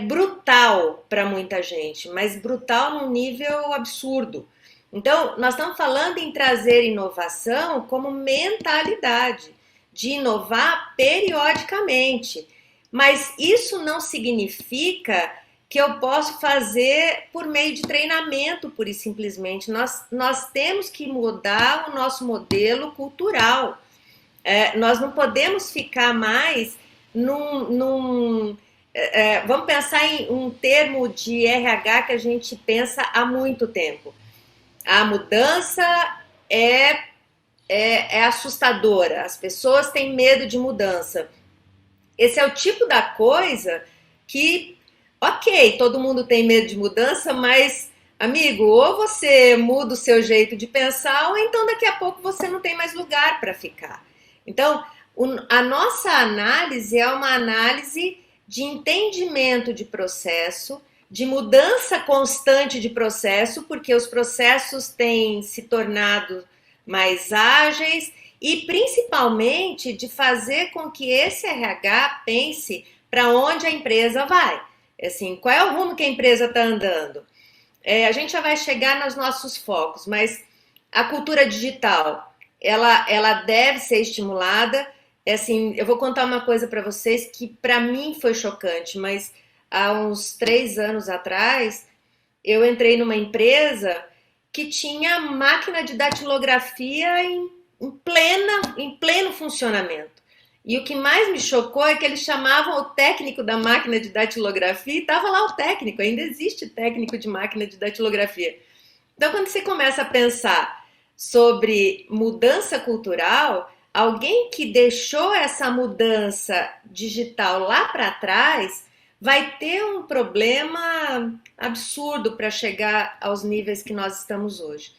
brutal para muita gente, mas brutal num nível absurdo. Então, nós estamos falando em trazer inovação como mentalidade, de inovar periodicamente. Mas isso não significa que eu posso fazer por meio de treinamento, pura e simplesmente. Nós temos que mudar o nosso modelo cultural. Nós não podemos ficar mais vamos pensar em um termo de RH que a gente pensa há muito tempo. A mudança é assustadora, as pessoas têm medo de mudança. Esse é o tipo da coisa que, ok, todo mundo tem medo de mudança, mas, amigo, ou você muda o seu jeito de pensar, ou então daqui a pouco você não tem mais lugar para ficar. Então, a nossa análise é uma análise de entendimento de processo, de mudança constante de processo, porque os processos têm se tornado mais ágeis e, principalmente, de fazer com que esse RH pense para onde a empresa vai. Assim, qual é o rumo que a empresa está andando? A gente já vai chegar nos nossos focos, mas a cultura digital, ela deve ser estimulada. Assim, eu vou contar uma coisa para vocês que para mim foi chocante, mas há uns 3 anos atrás, eu entrei numa empresa que tinha máquina de datilografia em pleno funcionamento. E o que mais me chocou é que eles chamavam o técnico da máquina de datilografia e estava lá o técnico, ainda existe técnico de máquina de datilografia. Então, quando você começa a pensar sobre mudança cultural, alguém que deixou essa mudança digital lá para trás vai ter um problema absurdo para chegar aos níveis que nós estamos hoje.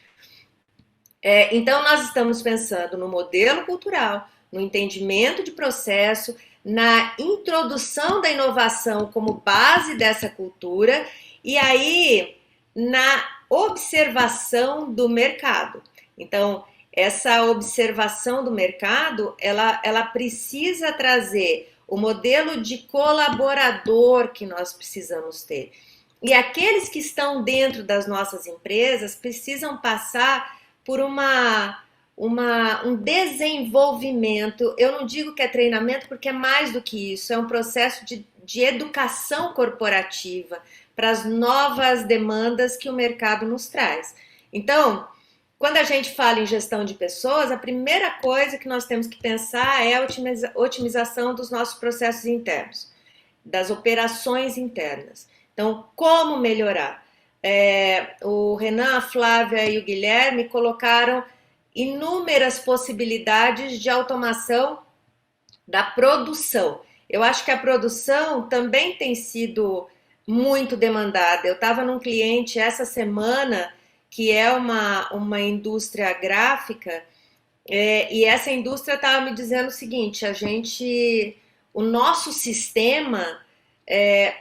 Então, nós estamos pensando no modelo cultural, no entendimento de processo, na introdução da inovação como base dessa cultura e aí na observação do mercado. Então, essa observação do mercado, ela precisa trazer o modelo de colaborador que nós precisamos ter. E aqueles que estão dentro das nossas empresas precisam passar por um desenvolvimento. Eu não digo que é treinamento, porque é mais do que isso, é um processo de educação corporativa para as novas demandas que o mercado nos traz. Então, quando a gente fala em gestão de pessoas, a primeira coisa que nós temos que pensar é a otimização dos nossos processos internos, das operações internas. Então, como melhorar? O Renan, a Flávia e o Guilherme colocaram inúmeras possibilidades de automação da produção. Eu acho que a produção também tem sido muito demandada. Eu estava num cliente essa semana que é uma indústria gráfica, e essa indústria estava me dizendo o seguinte: o nosso sistema,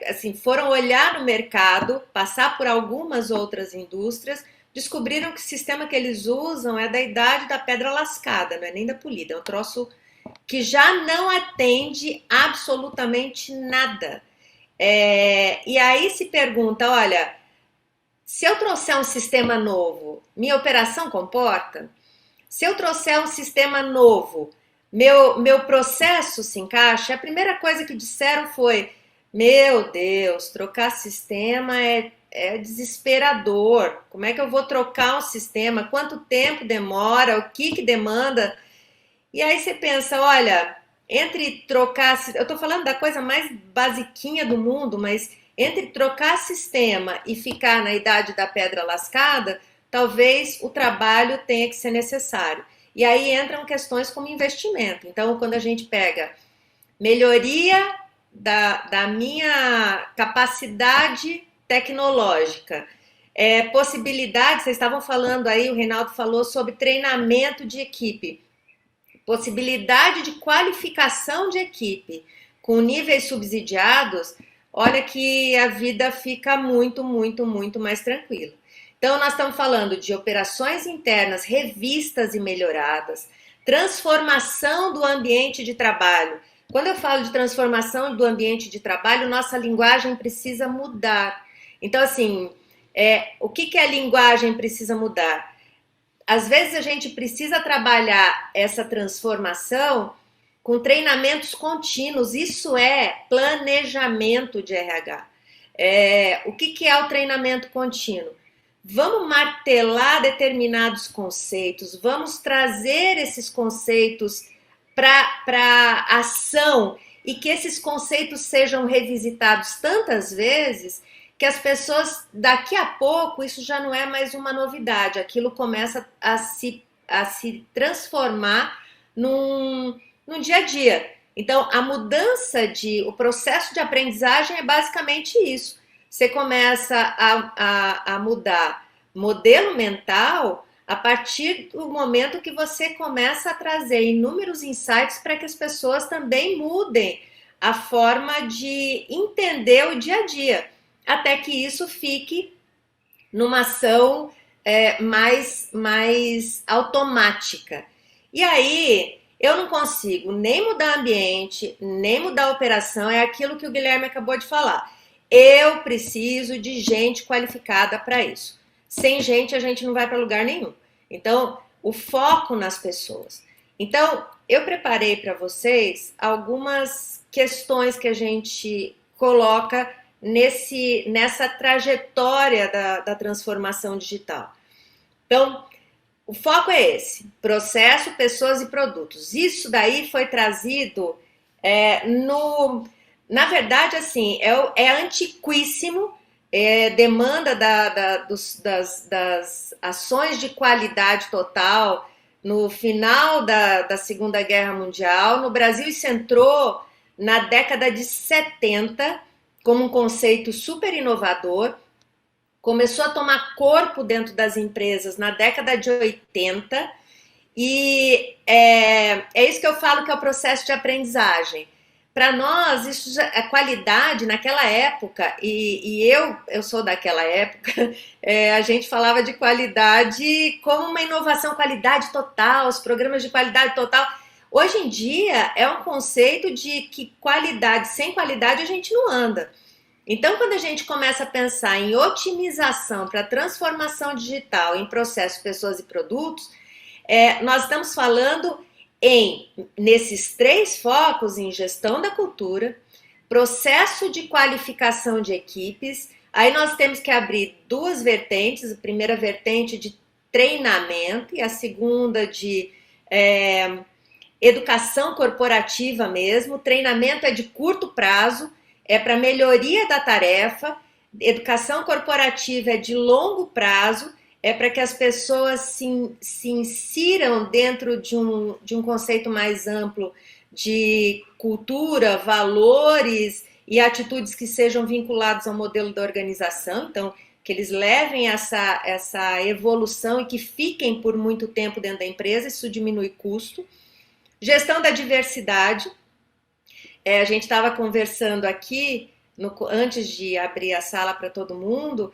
assim, foram olhar no mercado, passar por algumas outras indústrias, descobriram que o sistema que eles usam é da idade da pedra lascada, não é nem da polida, é um troço que já não atende absolutamente nada. E aí se pergunta, olha, se eu trouxer um sistema novo, minha operação comporta? Se eu trouxer um sistema novo, meu processo se encaixa? A primeira coisa que disseram foi, meu Deus, trocar sistema é desesperador. Como é que eu vou trocar um sistema? Quanto tempo demora? O que demanda? E aí você pensa, olha, entre trocar... Eu estou falando da coisa mais basiquinha do mundo, mas entre trocar sistema e ficar na idade da pedra lascada, talvez o trabalho tenha que ser necessário. E aí entram questões como investimento. Então, quando a gente pega melhoria da minha capacidade tecnológica, possibilidade, vocês estavam falando aí, o Reinaldo falou sobre treinamento de equipe, possibilidade de qualificação de equipe com níveis subsidiados, olha que a vida fica muito, muito, muito mais tranquila. Então, nós estamos falando de operações internas revistas e melhoradas, transformação do ambiente de trabalho. Quando eu falo de transformação do ambiente de trabalho, nossa linguagem precisa mudar. Então, assim, o que a linguagem precisa mudar? Às vezes a gente precisa trabalhar essa transformação com treinamentos contínuos. Isso é planejamento de RH. O que é o treinamento contínuo? Vamos martelar determinados conceitos, vamos trazer esses conceitos para ação e que esses conceitos sejam revisitados tantas vezes que as pessoas, daqui a pouco, isso já não é mais uma novidade, aquilo começa a se transformar num dia a dia. Então, a mudança o processo de aprendizagem é basicamente isso. Você começa a mudar modelo mental a partir do momento que você começa a trazer inúmeros insights para que as pessoas também mudem a forma de entender o dia a dia, até que isso fique numa ação mais automática. E aí, eu não consigo nem mudar ambiente, nem mudar a operação, é aquilo que o Guilherme acabou de falar. Eu preciso de gente qualificada para isso. Sem gente, a gente não vai para lugar nenhum. Então, o foco nas pessoas. Então, eu preparei para vocês algumas questões que a gente coloca nessa trajetória da transformação digital. Então, o foco é esse: processo, pessoas e produtos. Isso daí foi trazido na verdade, assim, é antiquíssimo, demanda das ações de qualidade total no final da Segunda Guerra Mundial. No Brasil, isso entrou na década de 70 como um conceito super inovador, começou a tomar corpo dentro das empresas na década de 80, e é isso que eu falo que é o processo de aprendizagem. Para nós, isso a qualidade naquela época, e eu sou daquela época, a gente falava de qualidade como uma inovação, qualidade total, os programas de qualidade total. Hoje em dia é um conceito de que qualidade, sem qualidade a gente não anda. Então, quando a gente começa a pensar em otimização para transformação digital em processos, pessoas e produtos, nós estamos falando nesses 3 focos, em gestão da cultura, processo de qualificação de equipes. Aí nós temos que abrir 2 vertentes, a primeira vertente de treinamento e a segunda de educação corporativa mesmo. Treinamento é de curto prazo, é para melhoria da tarefa. Educação corporativa é de longo prazo, é para que as pessoas se insiram dentro de um conceito mais amplo de cultura, valores e atitudes que sejam vinculados ao modelo da organização. Então, que eles levem essa evolução e que fiquem por muito tempo dentro da empresa, isso diminui custo. Gestão da diversidade. A gente estava conversando aqui, antes de abrir a sala para todo mundo,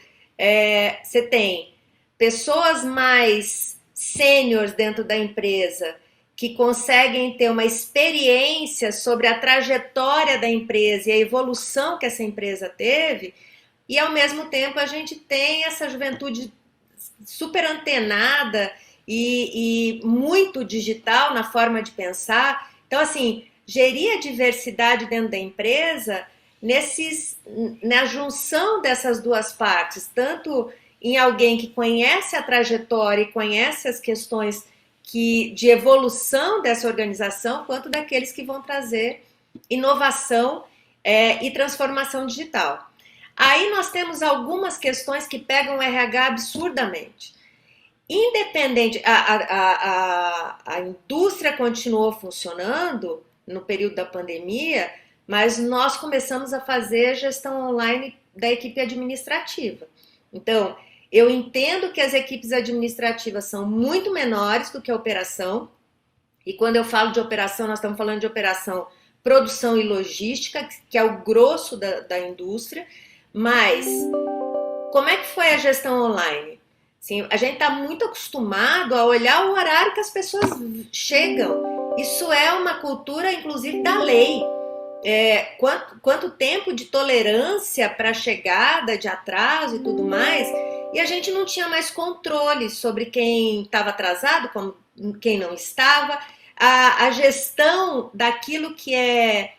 você tem pessoas mais sêniores dentro da empresa que conseguem ter uma experiência sobre a trajetória da empresa e a evolução que essa empresa teve, e ao mesmo tempo a gente tem essa juventude super antenada e muito digital na forma de pensar. Então, assim, gerir a diversidade dentro da empresa, na junção dessas 2 partes, tanto em alguém que conhece a trajetória e conhece as questões de evolução dessa organização, quanto daqueles que vão trazer inovação e transformação digital. Aí nós temos algumas questões que pegam o RH absurdamente. Independente, a indústria continuou funcionando no período da pandemia, mas nós começamos a fazer gestão online da equipe administrativa. Então, eu entendo que as equipes administrativas são muito menores do que a operação, e quando eu falo de operação, nós estamos falando de operação, produção e logística, que é o grosso da indústria. Mas como é que foi a gestão online? Assim, a gente está muito acostumado a olhar o horário que as pessoas chegam. Isso é uma cultura, inclusive, da lei. Quanto tempo de tolerância para a chegada, de atraso e tudo mais, e a gente não tinha mais controle sobre quem estava atrasado, como quem não estava. A gestão daquilo que é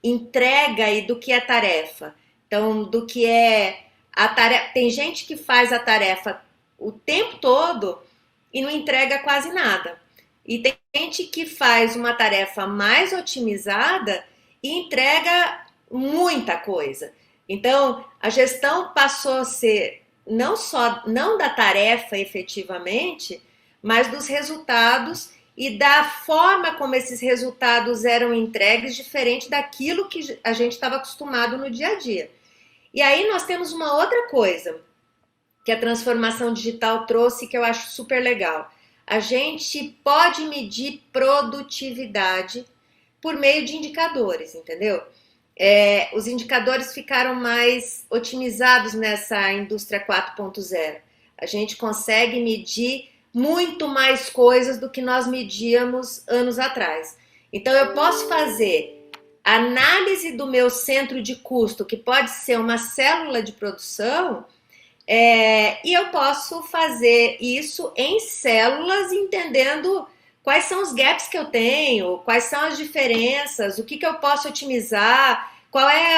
entrega e do que é tarefa. Então, do que é a tarefa. Tem gente que faz a tarefa o tempo todo e não entrega quase nada. E tem gente que faz uma tarefa mais otimizada e entrega muita coisa. Então, a gestão passou a ser não da tarefa efetivamente, mas dos resultados e da forma como esses resultados eram entregues, diferente daquilo que a gente estava acostumado no dia a dia. E aí nós temos uma outra coisa que a transformação digital trouxe, que eu acho super legal. A gente pode medir produtividade por meio de indicadores, entendeu? Os indicadores ficaram mais otimizados nessa indústria 4.0. A gente consegue medir muito mais coisas do que nós medíamos anos atrás. Então, eu posso fazer análise do meu centro de custo, que pode ser uma célula de produção, e eu posso fazer isso em células, entendendo quais são os gaps que eu tenho, quais são as diferenças, o que eu posso otimizar, qual é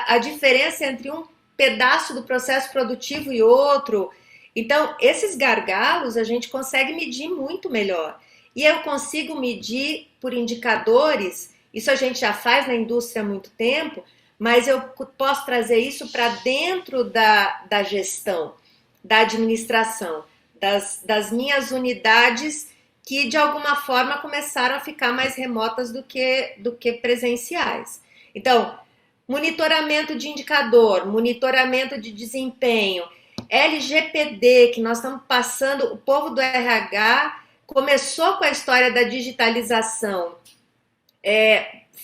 a diferença entre um pedaço do processo produtivo e outro. Então, esses gargalos a gente consegue medir muito melhor. E eu consigo medir por indicadores, isso a gente já faz na indústria há muito tempo, mas eu posso trazer isso para dentro da gestão, da administração, das minhas unidades que, de alguma forma, começaram a ficar mais remotas do que presenciais. Então, monitoramento de indicador, monitoramento de desempenho, LGPD, que nós estamos passando, o povo do RH começou com a história da digitalização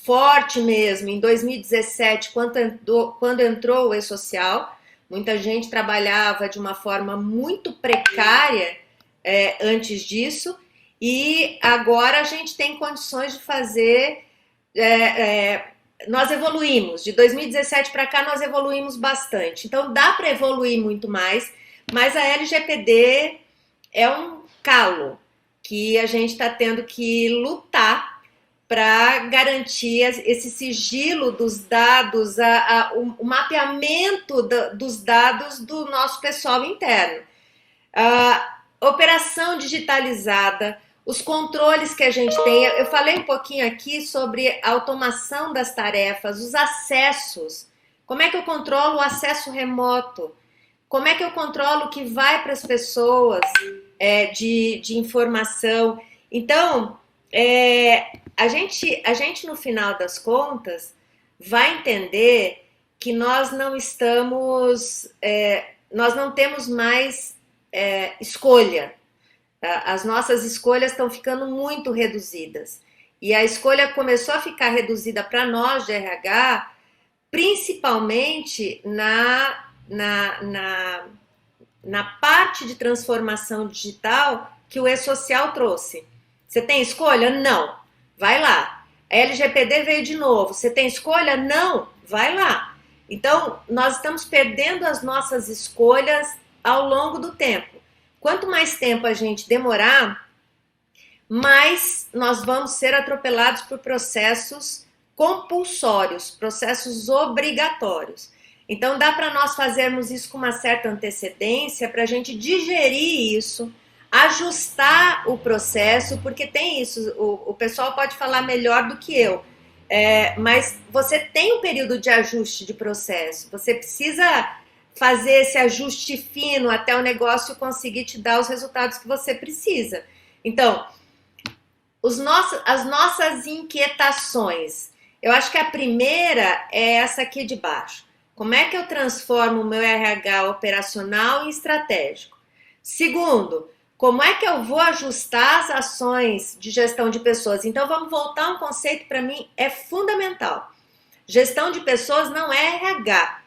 forte mesmo, em 2017, quando entrou o E-Social. Muita gente trabalhava de uma forma muito precária antes disso, e agora a gente tem condições de fazer nós evoluímos. De 2017 para cá, nós evoluímos bastante. Então, dá para evoluir muito mais, mas a LGPD é um calo que a gente está tendo que lutar para garantir esse sigilo dos dados, o mapeamento dos dados do nosso pessoal interno. Operação digitalizada, os controles que a gente tem. Eu falei um pouquinho aqui sobre a automação das tarefas, os acessos. Como é que eu controlo o acesso remoto? Como é que eu controlo o que vai para as pessoas de informação? Então, a gente, no final das contas, vai entender que nós não temos mais escolha. As nossas escolhas estão ficando muito reduzidas. E a escolha começou a ficar reduzida para nós de RH, principalmente na parte de transformação digital que o E-Social trouxe. Você tem escolha? Não. Vai lá. A LGPD veio de novo. Você tem escolha? Não. Vai lá. Então, nós estamos perdendo as nossas escolhas ao longo do tempo. Quanto mais tempo a gente demorar, mais nós vamos ser atropelados por processos compulsórios, processos obrigatórios. Então, dá para nós fazermos isso com uma certa antecedência, para a gente digerir isso, ajustar o processo, porque tem isso, o pessoal pode falar melhor do que eu, mas você tem um período de ajuste de processo, você precisa fazer esse ajuste fino até o negócio conseguir te dar os resultados que você precisa. Então, as nossas inquietações, eu acho que a primeira é essa aqui de baixo. Como é que eu transformo o meu RH operacional em estratégico? Segundo, como é que eu vou ajustar as ações de gestão de pessoas? Então, vamos voltar a um conceito que para mim é fundamental. Gestão de pessoas não é RH.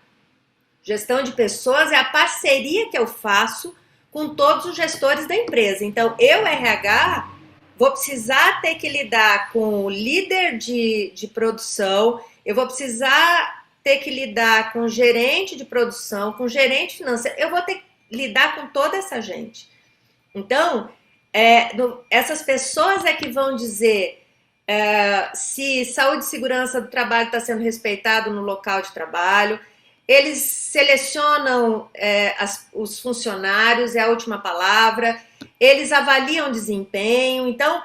Gestão de pessoas é a parceria que eu faço com todos os gestores da empresa. Então, eu, RH, vou precisar ter que lidar com o líder de produção, eu vou precisar ter que lidar com o gerente de produção, com o gerente financeiro, eu vou ter que lidar com toda essa gente. Então, essas pessoas é que vão dizer se saúde e segurança do trabalho está sendo respeitado no local de trabalho. Eles selecionam os funcionários, é a última palavra, eles avaliam desempenho. Então,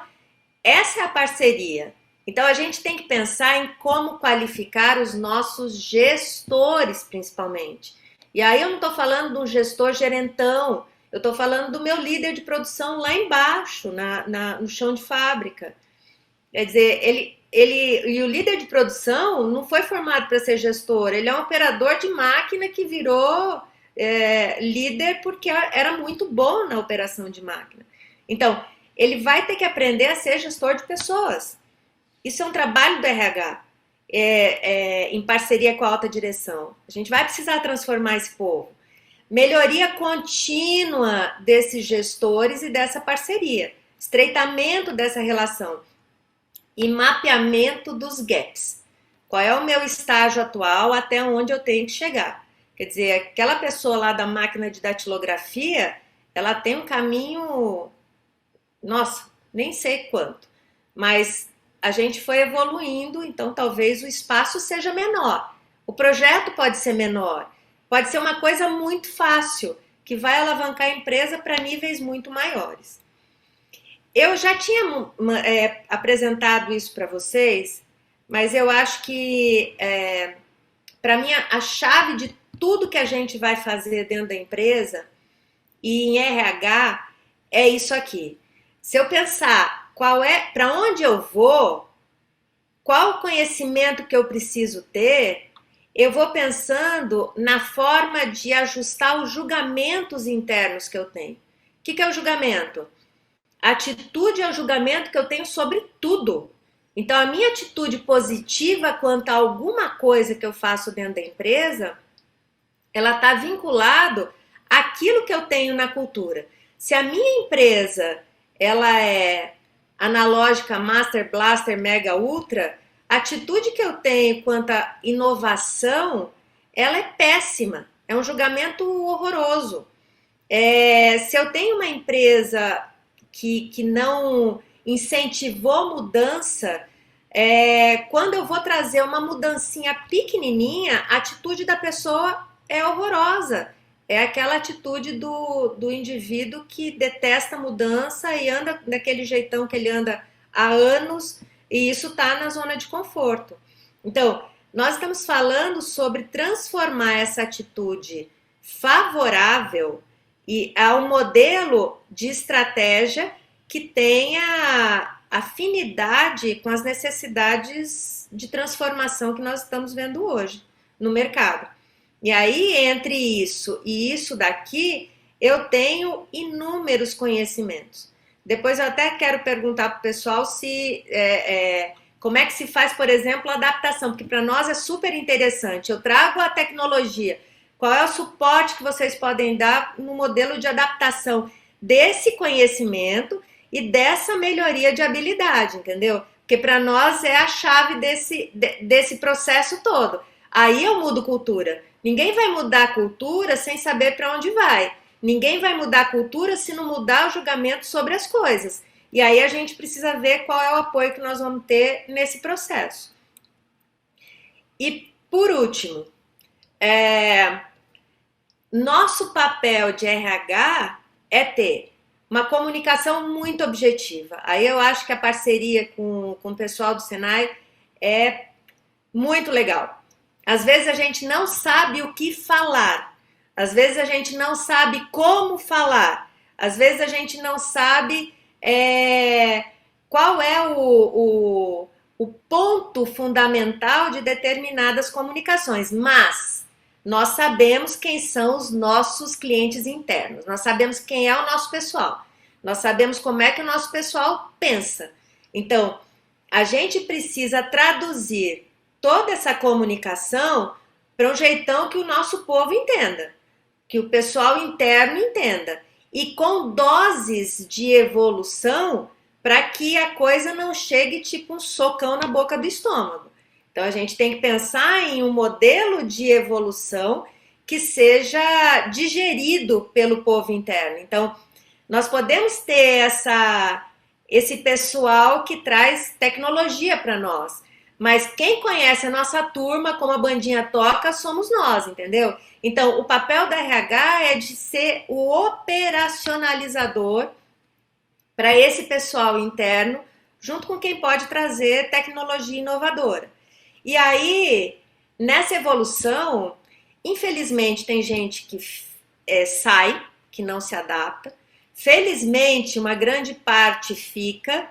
essa é a parceria. Então, a gente tem que pensar em como qualificar os nossos gestores, principalmente. E aí eu não estou falando de um gestor gerentão, eu estou falando do meu líder de produção lá embaixo, no chão de fábrica. Quer dizer, e o líder de produção não foi formado para ser gestor, ele é um operador de máquina que virou líder porque era muito bom na operação de máquina. Então, ele vai ter que aprender a ser gestor de pessoas. Isso é um trabalho do RH, em parceria com a alta direção. A gente vai precisar transformar esse povo. Melhoria contínua desses gestores e dessa parceria, estreitamento dessa relação e mapeamento dos gaps. Qual é o meu estágio atual, até onde eu tenho que chegar? Quer dizer, aquela pessoa lá da máquina de datilografia, ela tem um caminho, nossa, nem sei quanto, mas a gente foi evoluindo, então talvez o espaço seja menor. O projeto pode ser menor, pode ser uma coisa muito fácil, que vai alavancar a empresa para níveis muito maiores. Eu já tinha apresentado isso para vocês, mas eu acho que, para mim, a chave de tudo que a gente vai fazer dentro da empresa e em RH é isso aqui. Se eu pensar para onde eu vou, qual o conhecimento que eu preciso ter, eu vou pensando na forma de ajustar os julgamentos internos que eu tenho. O que é o julgamento? A atitude é o julgamento que eu tenho sobre tudo. Então, a minha atitude positiva quanto a alguma coisa que eu faço dentro da empresa, ela está vinculada àquilo que eu tenho na cultura. Se a minha empresa ela é analógica, master, blaster, mega, ultra, a atitude que eu tenho quanto à inovação, ela é péssima, é um julgamento horroroso. Se eu tenho uma empresa que não incentivou mudança, quando eu vou trazer uma mudancinha pequenininha, a atitude da pessoa é horrorosa. É aquela atitude do indivíduo que detesta a mudança e anda daquele jeitão que ele anda há anos, e isso está na zona de conforto. Então, nós estamos falando sobre transformar essa atitude favorável e a um modelo de estratégia que tenha afinidade com as necessidades de transformação que nós estamos vendo hoje no mercado. E aí, entre isso e isso daqui, eu tenho inúmeros conhecimentos. Depois eu até quero perguntar para o pessoal se como é que se faz, por exemplo, a adaptação, porque para nós é super interessante. Eu trago a tecnologia. Qual é o suporte que vocês podem dar no modelo de adaptação desse conhecimento e dessa melhoria de habilidade, entendeu? Porque para nós é a chave desse processo todo. Aí eu mudo cultura. Ninguém vai mudar a cultura sem saber para onde vai. Ninguém vai mudar a cultura se não mudar o julgamento sobre as coisas. E aí a gente precisa ver qual é o apoio que nós vamos ter nesse processo. E, por último, nosso papel de RH é ter uma comunicação muito objetiva. Aí eu acho que a parceria com o pessoal do Senai é muito legal. Às vezes a gente não sabe o que falar, às vezes a gente não sabe como falar, às vezes a gente não sabe qual é o ponto fundamental de determinadas comunicações, mas nós sabemos quem são os nossos clientes internos, nós sabemos quem é o nosso pessoal, nós sabemos como é que o nosso pessoal pensa. Então, a gente precisa traduzir toda essa comunicação para um jeitão que o nosso povo entenda, que o pessoal interno entenda, e com doses de evolução para que a coisa não chegue tipo um socão na boca do estômago. Então, a gente tem que pensar em um modelo de evolução que seja digerido pelo povo interno. Então, nós podemos ter esse pessoal que traz tecnologia para nós, mas quem conhece a nossa turma, como a bandinha toca, somos nós, entendeu? Então, o papel da RH é de ser o operacionalizador para esse pessoal interno, junto com quem pode trazer tecnologia inovadora. E aí, nessa evolução, infelizmente, tem gente que sai, que não se adapta. Felizmente, uma grande parte fica.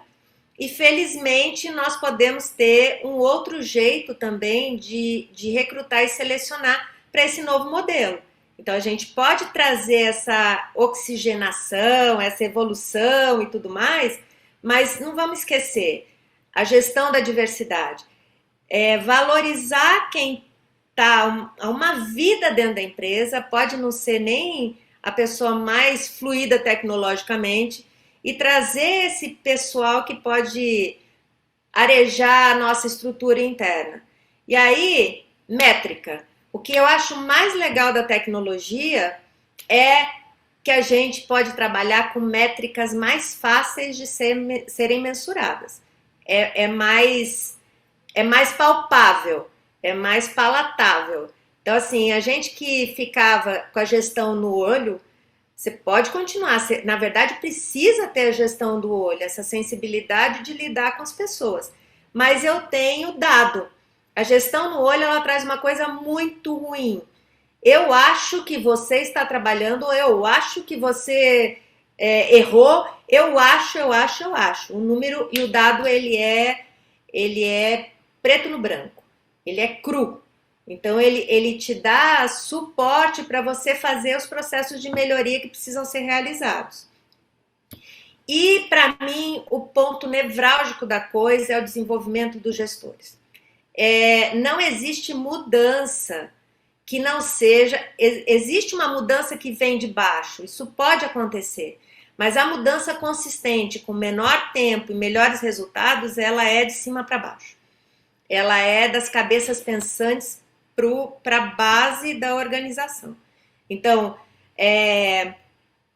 E, felizmente, nós podemos ter um outro jeito também de recrutar e selecionar para esse novo modelo. Então, a gente pode trazer essa oxigenação, essa evolução e tudo mais, mas não vamos esquecer a gestão da diversidade. Valorizar quem está a uma vida dentro da empresa, pode não ser nem a pessoa mais fluida tecnologicamente, e trazer esse pessoal que pode arejar a nossa estrutura interna. E aí, métrica. O que eu acho mais legal da tecnologia é que a gente pode trabalhar com métricas mais fáceis de serem mensuradas. É mais palpável, é mais palatável. Então, assim, a gente que ficava com a gestão no olho, você pode continuar, você, na verdade, precisa ter a gestão do olho, essa sensibilidade de lidar com as pessoas. Mas eu tenho dado. A gestão no olho, ela traz uma coisa muito ruim. Eu acho que você está trabalhando, ou eu acho que você errou, eu acho. O número e o dado, ele é preto no branco, ele é cru. Então, ele te dá suporte para você fazer os processos de melhoria que precisam ser realizados. E, para mim, o ponto nevrálgico da coisa é o desenvolvimento dos gestores. Não existe mudança que não seja... Existe uma mudança que vem de baixo, isso pode acontecer, mas a mudança consistente, com menor tempo e melhores resultados, ela é de cima para baixo. ela é das cabeças pensantes para a base da organização. Então,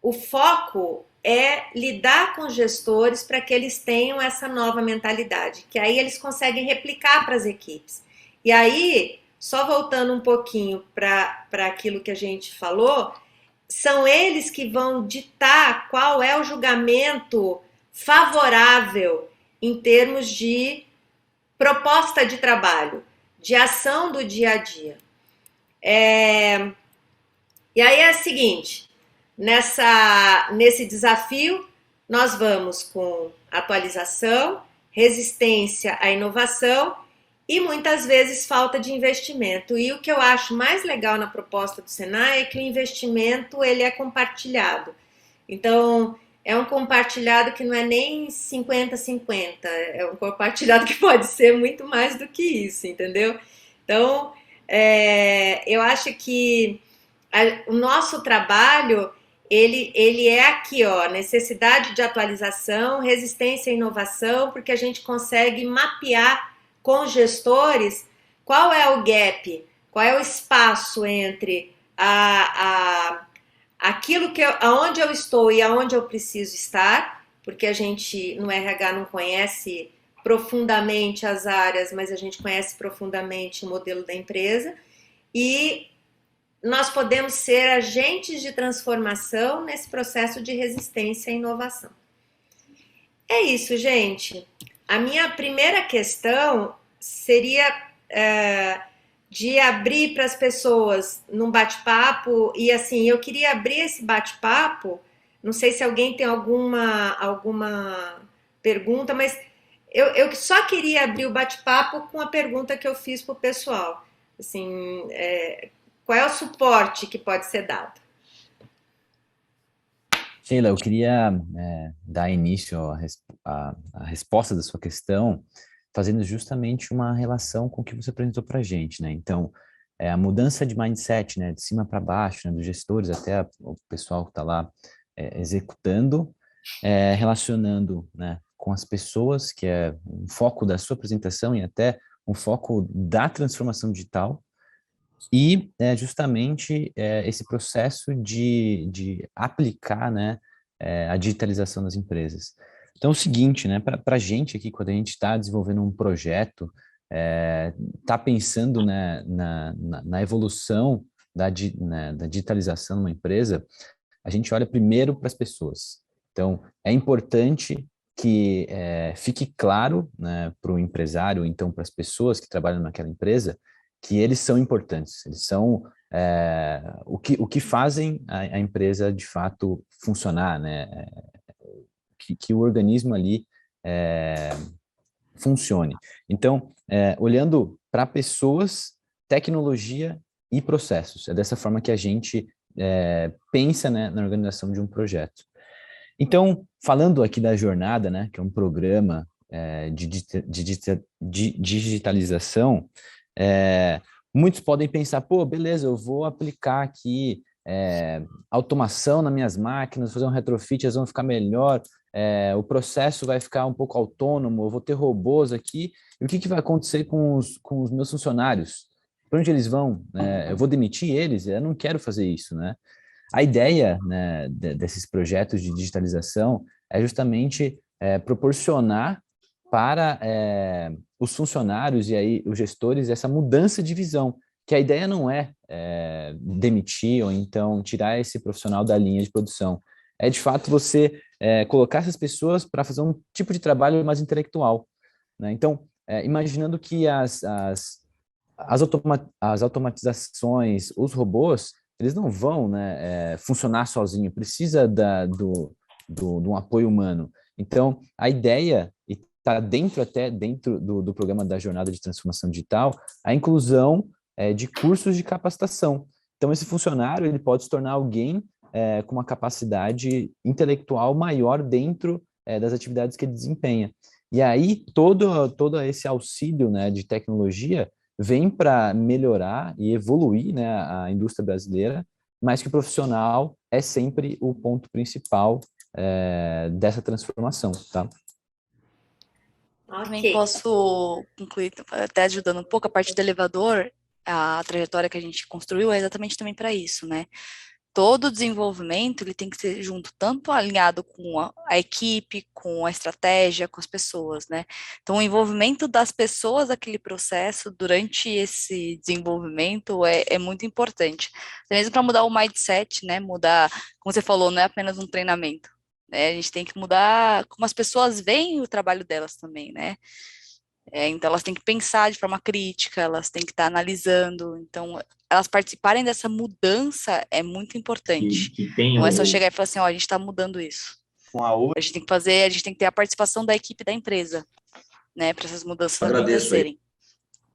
o foco é lidar com os gestores para que eles tenham essa nova mentalidade, que aí eles conseguem replicar para as equipes. E aí, só voltando um pouquinho para aquilo que a gente falou, são eles que vão ditar qual é o julgamento favorável em termos de proposta de trabalho, de ação do dia a dia. E aí é o seguinte, nesse desafio, nós vamos com atualização, resistência à inovação e muitas vezes falta de investimento. E o que eu acho mais legal na proposta do Senai é que o investimento ele é compartilhado. Então, é um compartilhado que não é nem 50-50, é um compartilhado que pode ser muito mais do que isso, entendeu? Então, eu acho que o nosso trabalho, ele é aqui, ó, necessidade de atualização, resistência à inovação, porque a gente consegue mapear com os gestores qual é o gap, qual é o espaço entre aquilo aonde eu estou e aonde eu preciso estar, porque a gente no RH não conhece profundamente as áreas, mas a gente conhece profundamente o modelo da empresa, e nós podemos ser agentes de transformação nesse processo de resistência à inovação. É isso, gente. A minha primeira questão seria de abrir para as pessoas num bate-papo, e assim, eu queria abrir esse bate-papo, não sei se alguém tem alguma pergunta, mas eu só queria abrir o bate-papo com a pergunta que eu fiz para o pessoal. Assim, qual é o suporte que pode ser dado? Sheila, eu queria dar início à resposta da sua questão, fazendo justamente uma relação com o que você apresentou para a gente, né? Então, a mudança de mindset, né, de cima para baixo, né, dos gestores até o pessoal que está lá executando, relacionando, né, com as pessoas, que é um foco da sua apresentação e até um foco da transformação digital, e justamente esse processo de aplicar, né, a digitalização das empresas. Então, é o seguinte, né, para a gente aqui, quando a gente está desenvolvendo um projeto, está pensando, né, na evolução da digitalização numa empresa, a gente olha primeiro para as pessoas. Então, é importante que fique claro, né, para o empresário, ou então para as pessoas que trabalham naquela empresa, que eles são importantes, eles são o que fazem a empresa de fato funcionar, né? Que o organismo ali funcione. Então, olhando para pessoas, tecnologia e processos, é dessa forma que a gente pensa, né, na organização de um projeto. Então, falando aqui da jornada, né, que é um programa de digitalização, muitos podem pensar, pô, beleza, eu vou aplicar aqui automação nas minhas máquinas, fazer um retrofit, elas vão ficar melhor, o processo vai ficar um pouco autônomo, eu vou ter robôs aqui, e o que vai acontecer com os meus funcionários? Para onde eles vão? Eu vou demitir eles? Eu não quero fazer isso, né? A ideia, né, desses projetos de digitalização é justamente proporcionar para os funcionários e aí os gestores essa mudança de visão, que a ideia não é demitir ou então tirar esse profissional da linha de produção. É, de fato, você colocar essas pessoas para fazer um tipo de trabalho mais intelectual, né? Então, imaginando que as automatizações, os robôs, eles não vão, né, funcionar sozinho, precisa de um apoio humano. Então, a ideia, e está dentro do programa da Jornada de Transformação Digital, a inclusão de cursos de capacitação. Então, esse funcionário ele pode se tornar alguém com uma capacidade intelectual maior dentro das atividades que ele desempenha. E aí, todo esse auxílio, né, de tecnologia vem para melhorar e evoluir, né, a indústria brasileira, mas que o profissional é sempre o ponto principal dessa transformação, tá? Também Ok. posso concluir, até ajudando um pouco, a parte do elevador, a trajetória que a gente construiu é exatamente também para isso, né? Todo o desenvolvimento, ele tem que ser junto, tanto alinhado com a equipe, com a estratégia, com as pessoas, né? Então, o envolvimento das pessoas naquele processo, durante esse desenvolvimento, é muito importante. Até mesmo para mudar o mindset, né? Mudar, como você falou, não é apenas um treinamento, né? A gente tem que mudar como as pessoas veem o trabalho delas também, né? Então, elas têm que pensar de forma crítica, elas têm que estar analisando. Então, elas participarem dessa mudança é muito importante. Que tem Não é só chegar e falar assim, ó, a gente está mudando isso. Com a outra, A gente tem que fazer, a gente tem que ter a participação da equipe da empresa, né, para essas mudanças agradeço aí. acontecerem.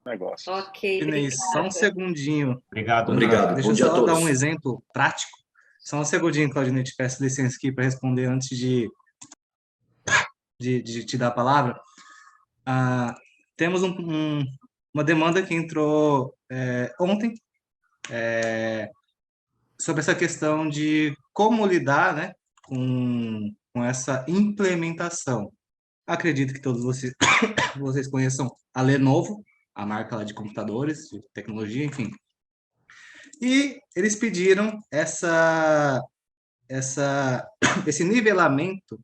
Negócio. Ok, Inês, só um obrigada. segundinho. obrigado. Obrigado. Deixa Bom eu dia a só dar todos. um exemplo prático. Só um segundinho, Claudinei, te peço licença aqui para responder antes de te dar a palavra. Temos uma demanda que entrou ontem sobre essa questão de como lidar, né, com essa implementação. Acredito que todos vocês conheçam a Lenovo, a marca lá de computadores, de tecnologia, enfim. E eles pediram esse nivelamento,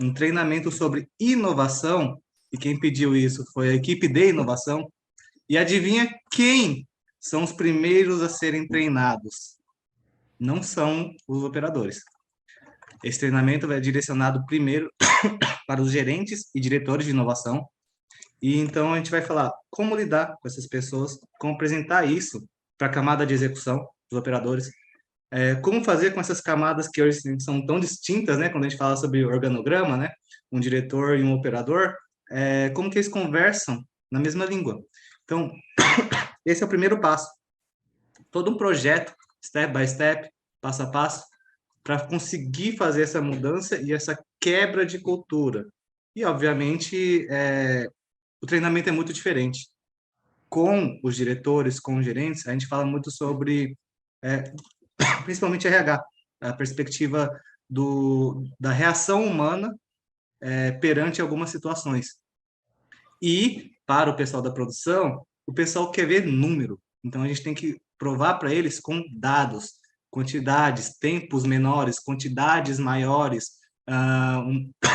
um treinamento sobre inovação, e quem pediu isso foi a equipe de inovação. E adivinha quem são os primeiros a serem treinados? Não são os operadores. Esse treinamento é direcionado primeiro para os gerentes e diretores de inovação. E então a gente vai falar como lidar com essas pessoas, como apresentar isso para a camada de execução dos operadores, como fazer com essas camadas que hoje são tão distintas, né? Quando a gente fala sobre organograma, né? Um diretor e um operador, como que eles conversam na mesma língua. Então, esse é o primeiro passo. Todo um projeto, step by step, passo a passo, para conseguir fazer essa mudança e essa quebra de cultura. E, obviamente, o treinamento é muito diferente. Com os diretores, com os gerentes, a gente fala muito sobre, principalmente RH, a perspectiva da reação humana perante algumas situações. E, para o pessoal da produção, o pessoal quer ver número. Então, a gente tem que provar para eles com dados, quantidades, tempos menores, quantidades maiores.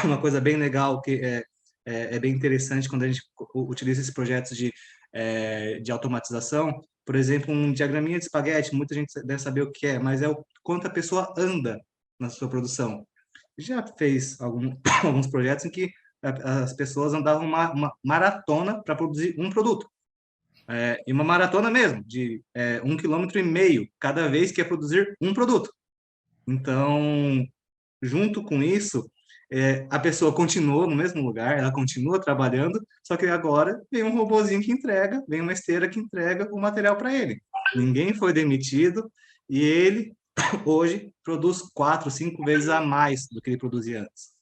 Uma coisa bem legal, que é bem interessante quando a gente utiliza esses projetos de automatização. Por exemplo, um diagraminha de espaguete, muita gente deve saber o que é, mas é o quanto a pessoa anda na sua produção. Já fez alguns projetos em que as pessoas andavam uma maratona para produzir um produto. E uma maratona mesmo, de 1,5 km cada vez que ia produzir um produto. Então, junto com isso, a pessoa continua no mesmo lugar, ela continua trabalhando, só que agora vem um robozinho que entrega, vem uma esteira que entrega o material para ele. Ninguém foi demitido e ele, hoje, produz 4, 5 vezes a mais do que ele produzia antes.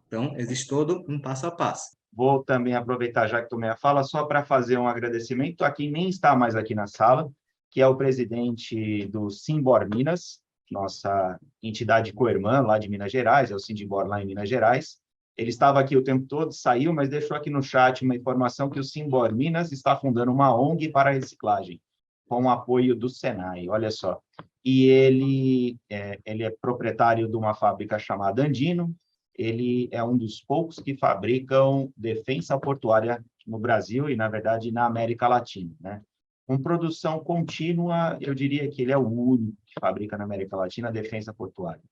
Então, existe todo um passo a passo. Vou também aproveitar, já que tomei a fala, só para fazer um agradecimento a quem nem está mais aqui na sala, que é o presidente do Simbor Minas, nossa entidade co-irmã lá de Minas Gerais, é o Sindimbor lá em Minas Gerais. Ele estava aqui o tempo todo, saiu, mas deixou aqui no chat uma informação que o Simbor Minas está fundando uma ONG para reciclagem, com o apoio do Senai, olha só. E ele é proprietário de uma fábrica chamada Andino. Ele é um dos poucos que fabricam defensa portuária no Brasil e, na verdade, na América Latina, né? Com produção contínua, eu diria que ele é o único que fabrica na América Latina defensa portuária.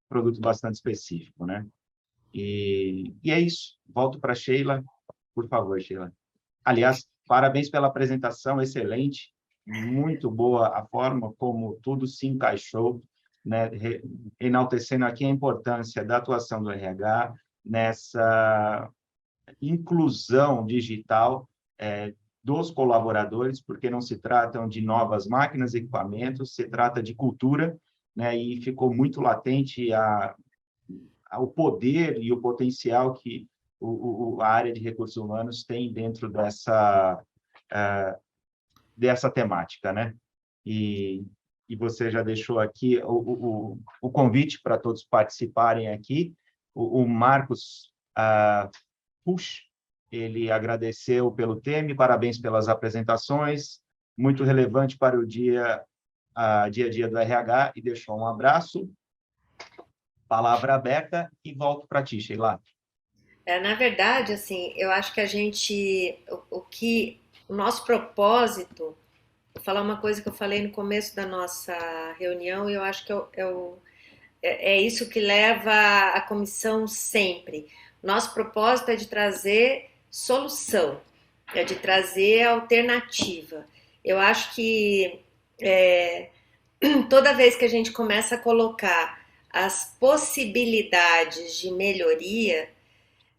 Produto bastante específico, né? E é isso. Volto para a Sheila. Por favor, Sheila. Aliás, parabéns pela apresentação, excelente. Muito boa a forma como tudo se encaixou, né, enaltecendo aqui a importância da atuação do RH nessa inclusão digital dos colaboradores, porque não se tratam de novas máquinas e equipamentos, se trata de cultura, né, e ficou muito latente o poder e o potencial que a área de recursos humanos tem dentro dessa temática, né? E você já deixou aqui o convite para todos participarem aqui. O Marcos Pusch, Ele agradeceu pelo tema, parabéns pelas apresentações, muito relevante para o dia a dia do RH, e deixou um abraço. Palavra aberta e volto para ti, Sheila. Na verdade, assim, eu acho que o nosso propósito, vou falar uma coisa que eu falei no começo da nossa reunião, e eu acho que é isso que leva a comissão sempre. Nosso propósito é de trazer solução, é de trazer alternativa. Eu acho que toda vez que a gente começa a colocar as possibilidades de melhoria,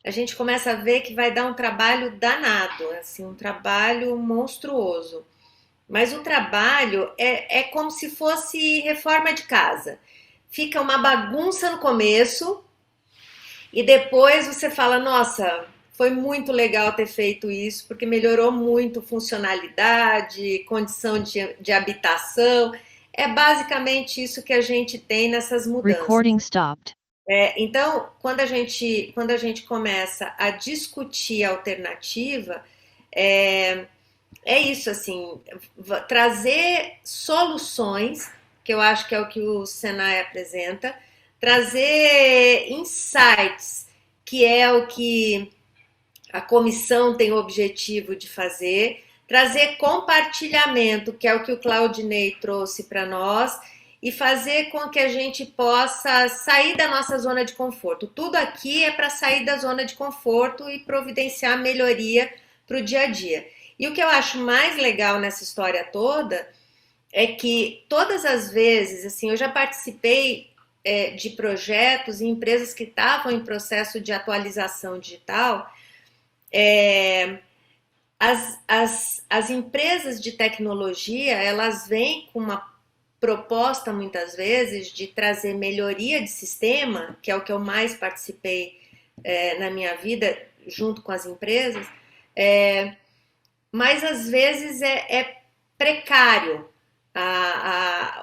a gente começa a ver que vai dar um trabalho danado, assim, um trabalho monstruoso. Mas o trabalho é como se fosse reforma de casa. Fica uma bagunça no começo e depois você fala, nossa, foi muito legal ter feito isso, porque melhorou muito funcionalidade, condição de habitação. É basicamente isso que a gente tem nessas mudanças. Recording stopped. Então, quando a gente começa a discutir a alternativa, é isso, assim, trazer soluções, que eu acho que é o que o Senai apresenta, trazer insights, que é o que a comissão tem o objetivo de fazer, trazer compartilhamento, que é o que o Claudinei trouxe para nós, e fazer com que a gente possa sair da nossa zona de conforto. Tudo aqui é para sair da zona de conforto e providenciar melhoria para o dia a dia. E o que eu acho mais legal nessa história toda é que todas as vezes, assim, eu já participei de projetos em empresas que estavam em processo de atualização digital. As empresas de tecnologia, elas vêm com uma proposta, muitas vezes, de trazer melhoria de sistema, que é o que eu mais participei na minha vida, junto com as empresas, mas às vezes é precário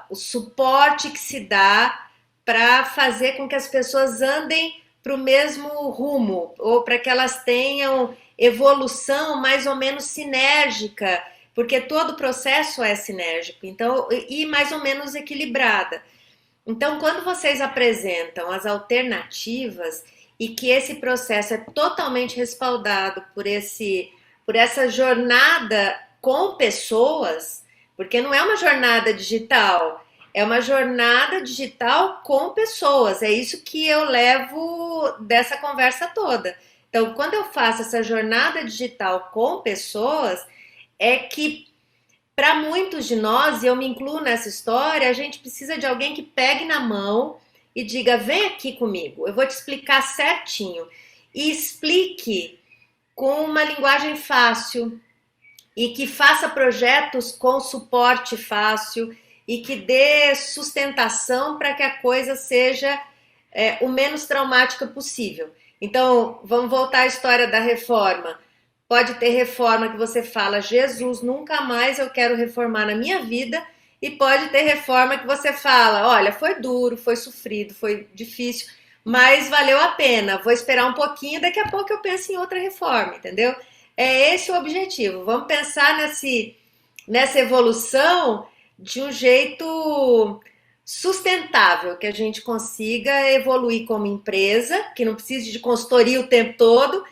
o suporte que se dá para fazer com que as pessoas andem para o mesmo rumo, ou para que elas tenham evolução mais ou menos sinérgica, porque todo o processo é sinérgico, então, e mais ou menos equilibrada. Então, quando vocês apresentam as alternativas e que esse processo é totalmente respaldado por essa jornada com pessoas, porque não é uma jornada digital, é uma jornada digital com pessoas. É isso que eu levo dessa conversa toda. Então, quando eu faço essa jornada digital com pessoas, é que para muitos de nós, e eu me incluo nessa história, a gente precisa de alguém que pegue na mão e diga, vem aqui comigo, eu vou te explicar certinho. E explique com uma linguagem fácil e que faça projetos com suporte fácil e que dê sustentação para que a coisa seja o menos traumática possível. Então, vamos voltar à história da reforma. Pode ter reforma que você fala, Jesus, nunca mais eu quero reformar na minha vida, e pode ter reforma que você fala, olha, foi duro, foi sofrido, foi difícil, mas valeu a pena, vou esperar um pouquinho, daqui a pouco eu penso em outra reforma, entendeu? É esse o objetivo, vamos pensar nessa evolução de um jeito sustentável, que a gente consiga evoluir como empresa, que não precise de consultoria o tempo todo,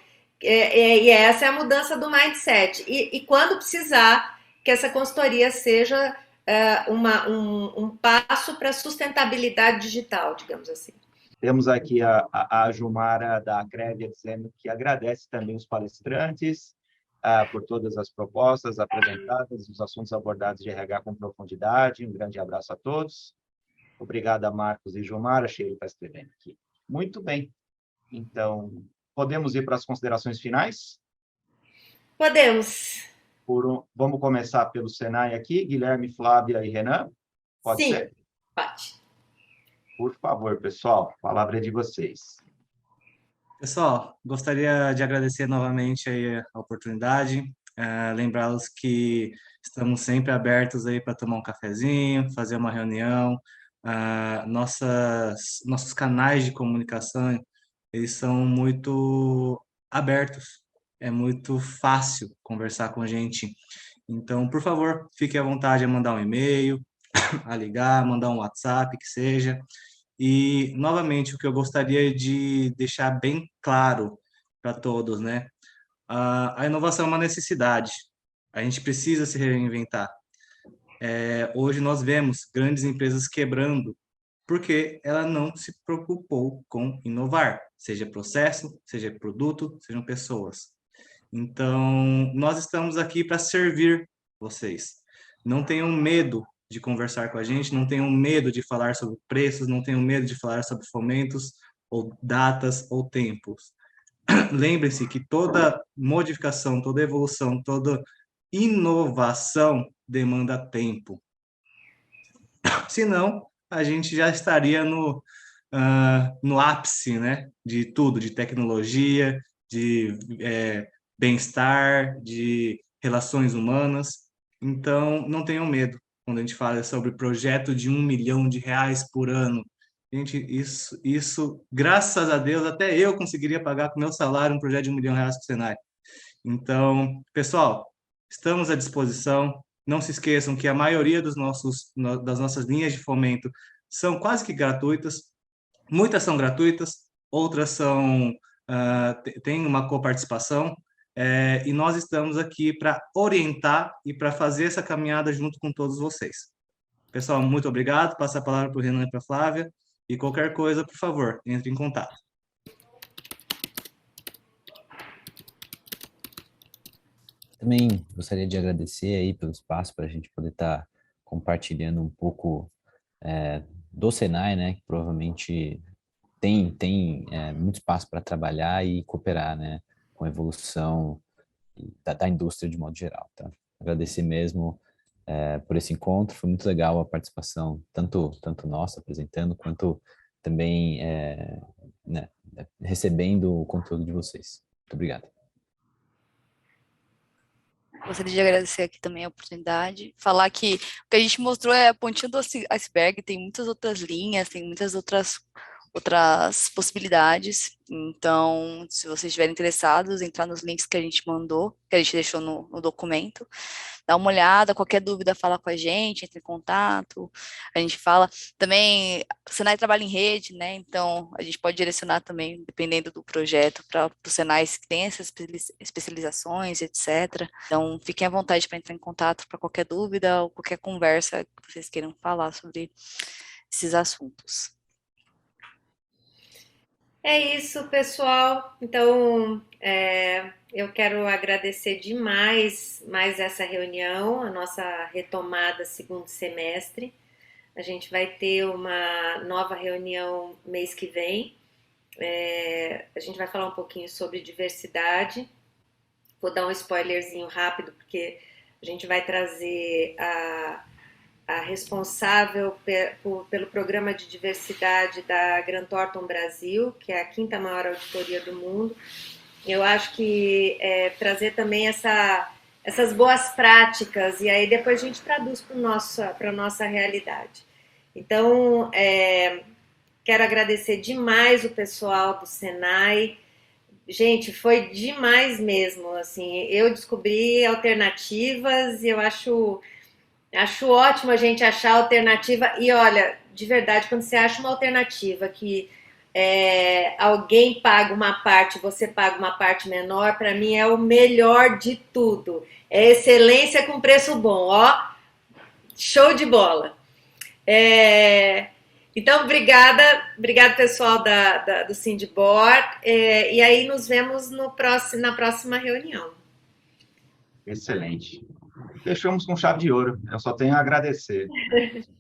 e essa é a mudança do mindset. E quando precisar, que essa consultoria seja um passo para a sustentabilidade digital, digamos assim. Temos aqui a Jumara da Acrévia dizendo que agradece também os palestrantes por todas as propostas apresentadas, os assuntos abordados de RH com profundidade. Um grande abraço a todos. Obrigada, Marcos e Jumara. Sheila está escrevendo aqui. Muito bem. Então, podemos ir para as considerações finais? Podemos. Vamos começar pelo Senai aqui. Guilherme, Flávia e Renan. Pode Sim, ser? pode. Por favor, pessoal, a palavra é de vocês. Pessoal, gostaria de agradecer novamente aí a oportunidade, lembrá-los que estamos sempre abertos aí para tomar um cafezinho, fazer uma reunião. Nossos canais de comunicação, eles são muito abertos, é muito fácil conversar com a gente. Então, por favor, fique à vontade a mandar um e-mail, a ligar, mandar um WhatsApp, que seja. E, novamente, o que eu gostaria de deixar bem claro para todos, né? A inovação é uma necessidade. A gente precisa se reinventar. Hoje nós vemos grandes empresas quebrando porque ela não se preocupou com inovar, seja processo, seja produto, sejam pessoas. Então, nós estamos aqui para servir vocês. Não tenham medo de conversar com a gente, não tenham medo de falar sobre preços, não tenham medo de falar sobre fomentos, ou datas, ou tempos. Lembre-se que toda modificação, toda evolução, toda inovação demanda tempo. Senão, a gente já estaria no ápice, né, de tudo, de tecnologia, de bem-estar, de relações humanas. Então, não tenham medo quando a gente fala sobre projeto de R$ 1 milhão por ano. Gente, isso, graças a Deus, até eu conseguiria pagar com meu salário um projeto de R$ 1 milhão para o Senai. Então, pessoal, estamos à disposição. Não se esqueçam que a maioria das nossas linhas de fomento são quase que gratuitas. Muitas são gratuitas, outras têm uma coparticipação. E nós estamos aqui para orientar e para fazer essa caminhada junto com todos vocês. Pessoal, muito obrigado. Passo a palavra para o Renan e para a Flávia. E qualquer coisa, por favor, entre em contato. Também gostaria de agradecer aí pelo espaço para a gente poder estar compartilhando um pouco do Senai, né, que provavelmente tem muito espaço para trabalhar e cooperar, né, com a evolução da indústria de modo geral, tá? Agradecer mesmo por esse encontro, foi muito legal a participação, tanto nossa apresentando, quanto também né, recebendo o conteúdo de vocês. Muito obrigado. Gostaria de agradecer aqui também a oportunidade, falar que o que a gente mostrou é a pontinha do iceberg, tem muitas outras linhas, tem muitas outras possibilidades. Então, se vocês estiverem interessados, entrar nos links que a gente mandou, que a gente deixou no documento, dá uma olhada, qualquer dúvida, fala com a gente, entra em contato, a gente fala. Também, o Senai trabalha em rede, né, então a gente pode direcionar também, dependendo do projeto, para os Senais que têm essas especializações, etc. Então, fiquem à vontade para entrar em contato para qualquer dúvida ou qualquer conversa que vocês queiram falar sobre esses assuntos. É isso, pessoal. Então, eu quero agradecer demais mais essa reunião, a nossa retomada segundo semestre. A gente vai ter uma nova reunião mês que vem. A gente vai falar um pouquinho sobre diversidade. Vou dar um spoilerzinho rápido, porque a gente vai trazer a responsável pelo programa de diversidade da Grant Thornton Brasil, que é a 5ª maior auditoria do mundo. Eu acho que trazer também essas boas práticas, e aí depois a gente traduz para a nossa realidade. Então, quero agradecer demais o pessoal do Senai. Gente, foi demais mesmo. Assim, eu descobri alternativas e eu acho ótimo a gente achar alternativa. E olha, de verdade, quando você acha uma alternativa que alguém paga uma parte, você paga uma parte menor, para mim é o melhor de tudo. É excelência com preço bom, ó. Show de bola. Então, obrigado pessoal do Sindboard. E aí nos vemos na próxima reunião. Excelente. Fechamos com chave de ouro. Eu só tenho a agradecer.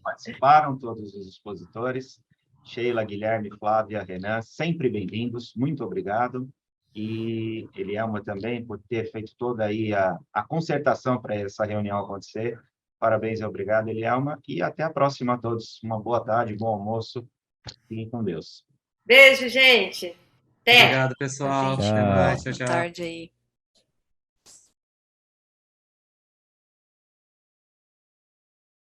Participaram todos os expositores. Sheila, Guilherme, Flávia, Renan, sempre bem-vindos. Muito obrigado. E Elielma também por ter feito toda aí a concertação para essa reunião acontecer. Parabéns e obrigado, Elielma. E até a próxima a todos. Uma boa tarde, bom almoço. Fiquem com Deus. Beijo, gente. Até. Obrigado, pessoal. Gente, Até mais. Tchau, boa tchau. tarde aí.